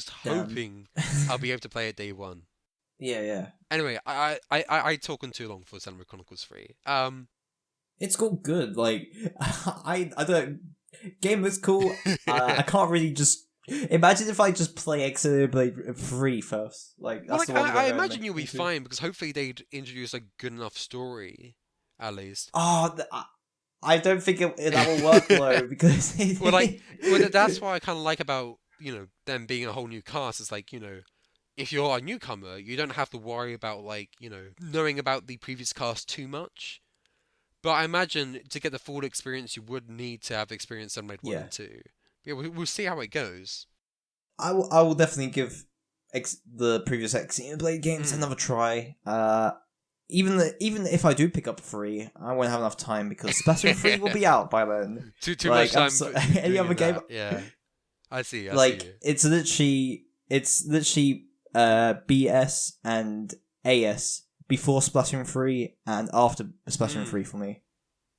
A: hoping I'll be able to play it day one.
B: Yeah, yeah.
A: Anyway, I talking too long for Xenoblade Chronicles 3.
B: It's all good. Like I don't. Game looks cool. I can't really just imagine if I just play Xenoblade 3 first. Like
A: Well,
B: that's
A: like
B: the one
A: I
B: going
A: imagine you'll be
B: into.
A: fine because hopefully they'd introduce a good enough story, at least.
B: Oh, I don't think that will work though because
A: Well, like, well, that's what I kind of like about them being a whole new cast. It's like if you're a newcomer, you don't have to worry about like knowing about the previous cast too much. But I imagine to get the full experience, you would need to have experienced Xenoblade 1
B: yeah,
A: and 2. Yeah, we'll see how it goes.
B: I will definitely give the previous Xenoblade games
A: Mm.
B: another try. Even if I do pick up 3, I won't have enough time because Splatoon 3 will be out by then.
A: Too much
B: Like I'm
A: time
B: so any
A: doing
B: other
A: in
B: game
A: that. Yeah, I see
B: like
A: you.
B: it's literally BS and AS before Splatoon 3 and after Splatoon 3
A: Mm,
B: for me.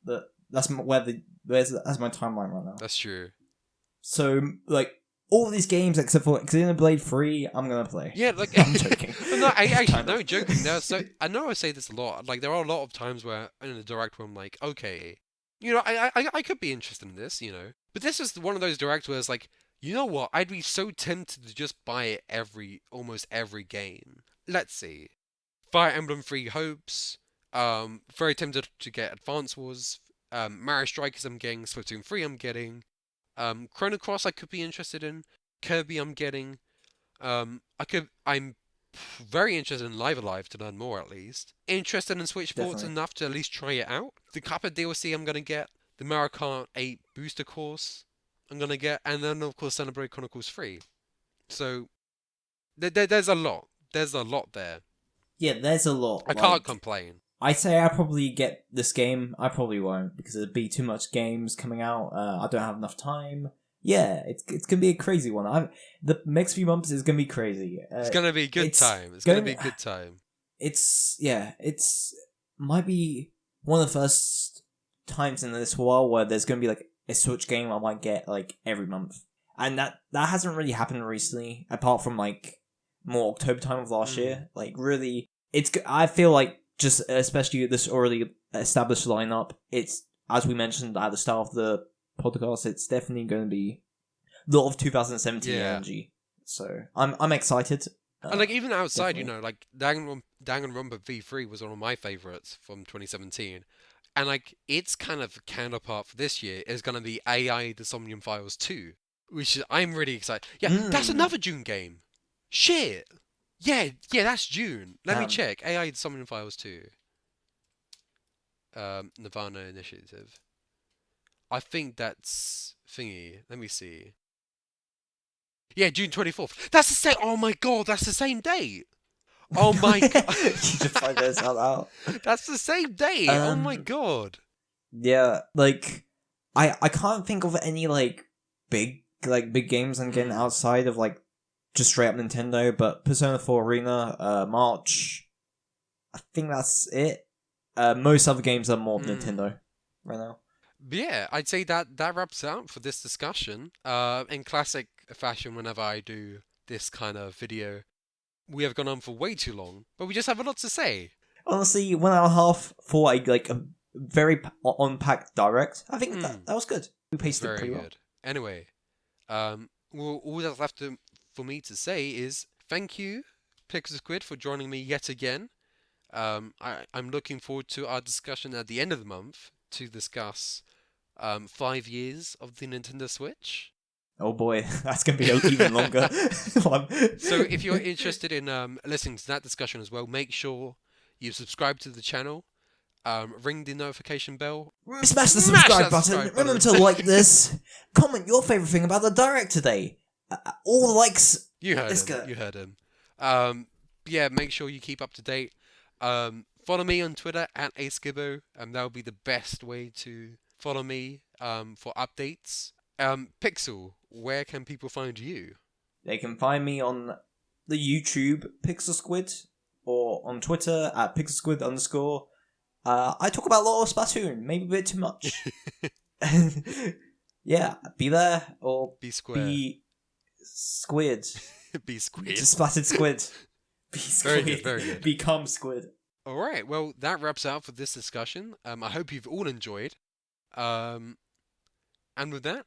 B: That's that's my timeline right now.
A: that's true.
B: So like all these games except for Xenoblade 3, I'm gonna play.
A: Yeah, like
B: I'm joking.
A: no, I actually
B: kind
A: no
B: of.
A: joking. So I know I say this a lot. Like there are a lot of times where in the direct where I'm like, okay, I could be interested in this, But this is one of those direct where it's like, you know what? I'd be so tempted to just buy it almost every game. Let's see, Fire Emblem Three Hopes. Very tempted to get Advance Wars. Mario Strikers I'm getting. Splatoon 3 I'm getting. Chrono Cross I could be interested in. Kirby I'm getting. I'm very interested in Live Alive to learn more at least. Interested in Switch Sports
B: Definitely.
A: enough to at least try it out. The Cuphead DLC I'm gonna get. The Mario Kart 8 booster course I'm gonna get, and then of course Xenoblade Chronicles 3. So there's a lot. There's a lot there.
B: Yeah, there's a lot.
A: I can't complain.
B: I'd say I probably get this game. I probably won't because there'd be too much games coming out. I don't have enough time. Yeah, it's gonna be a crazy one. The next few months is gonna be crazy.
A: It's gonna be a good time. It's gonna be a good time.
B: It's might be one of the first times in this while where there's gonna be like a Switch game I might get like every month, and that hasn't really happened recently. Apart from like more October time of last year, like really, I feel like just especially this already established lineup. It's as we mentioned at the start of the podcast. It's definitely going to be a lot of 2017 energy. So I'm excited.
A: And like even outside,
B: definitely.
A: you know, like Danganronpa V3 was one of my favorites from 2017. And like its kind of counterpart for this year is going to be AI The Somnium Files 2, which I'm really excited. Yeah, that's another June game. Shit. Yeah, that's June. Let me check. AI The Somnium Files 2. Nirvana Initiative. I think that's thingy. Let me see. Yeah, June 24th. That's the same. Oh my god, that's the same date. Oh my god.
B: You just find this out.
A: That's the same date. Oh my god.
B: Yeah, like I can't think of any big games I'm getting outside of like just straight up Nintendo, but Persona 4 Arena, March. I think that's it. Most other games are more Nintendo right now.
A: But yeah, I'd say that wraps it up for this discussion. In classic fashion, whenever I do this kind of video, we have gone on for way too long, but we just have a lot to say.
B: Honestly, 1 hour and a half for a very unpacked direct. I think that was good. We paced it pretty well.
A: Anyway, all that's left for me to say is thank you, PixelSquid, for joining me yet again. I'm looking forward to our discussion at the end of the month to discuss 5 years of the Nintendo Switch.
B: Oh boy, that's going to be even longer.
A: So if you're interested in listening to that discussion as well, make sure you subscribe to the channel, ring the notification bell.
B: Smash the subscribe button. Remember to like this. Comment your favourite thing about the direct today. All the likes.
A: You heard him. You heard him. Yeah, make sure you keep up to date. Follow me on Twitter at @askibbo. That will be the best way to follow me for updates. Pixel, where can people find you?
B: They can find me on the YouTube PixelSquid or on Twitter at PixelSquid_. I talk about a lot of Splatoon, maybe a bit too much. Yeah, be there or
A: be square.
B: Be squid.
A: Be squid.
B: Just splattered squid. Be squid.
A: Very good, very good.
B: Become squid.
A: Alright, well, that wraps up for this discussion. I hope you've all enjoyed. And with that,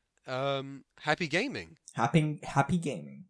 A: happy gaming.
B: Happy gaming.